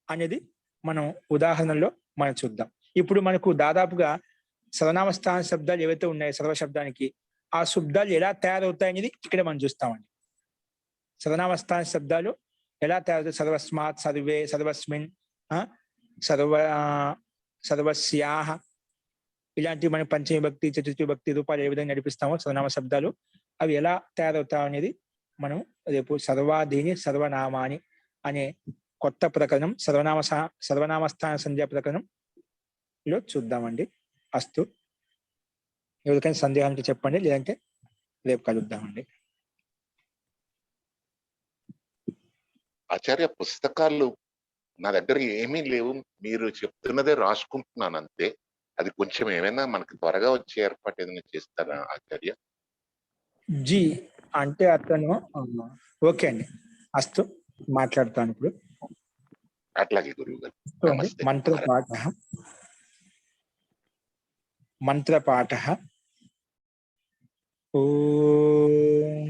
[SPEAKER 1] అనేది మనం ఉదాహరణలో మనం చూద్దాం. ఇప్పుడు మనకు దాదాపుగా సర్వనామస్థాన శబ్దాలు ఏవైతే ఉన్నాయో సర్వ శబ్దానికి, ఆ శబ్దాలు ఎలా తయారవుతాయి అనేది ఇక్కడ మనం చూస్తామండి. సర్వనామస్థాన శబ్దాలు ఎలా తయారవుతాయి? సర్వస్మాత్, సర్వే, సర్వస్మిన్, సర్వస్యాహ, ఇలాంటి మనం పంచమి భక్తి, చతుర్థి భక్తి రూపాలు ఏ విధంగా నడిపిస్తామో సర్వనామ శబ్దాలు, అవి ఎలా తయారవుతాయి అనేది మనం రేపు సర్వాదీని సర్వనామాని అనే కొత్త ప్రకరణం, సర్వనామస్థాన సంధ్యా ప్రకరణంలో చూద్దామండి. అస్తు. ఎవరికైనా సందేహానికి చెప్పండి, లేదంటే రేపు కలుద్దామండి.
[SPEAKER 2] ఆచార్య, పుస్తకాలు నా దగ్గర ఏమీ లేవు, మీరు చెప్తున్నదే రాసుకుంటున్నాను అంతే. అది కొంచెం ఏమైనా మనకి త్వరగా వచ్చే ఏర్పాటు ఏదైనా చేస్తారా ఆచార్య?
[SPEAKER 1] జీ అంటే అతను ఓకే అండి, అస్తు, మాట్లాడతాను ఇప్పుడు.
[SPEAKER 2] అట్లాగే గురువు గారు. నమస్తే.
[SPEAKER 1] మంత్రపాఠ. ఓం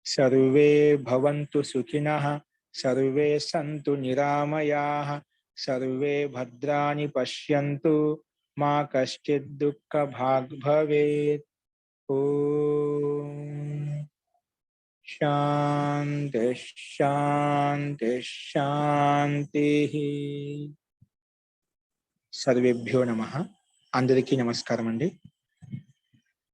[SPEAKER 1] సర్వే భవంతు సుఖినః, సర్వే సంతు నిరామయాః, సర్వే భద్రాణి పశ్యంతు, మా కశ్చిద్ దుఃఖభాగ్ భవేత్. ఓం శాంతి శాంతి శాంతి. సర్వేభ్యో నమః. అందరికీ నమస్కారం అండి.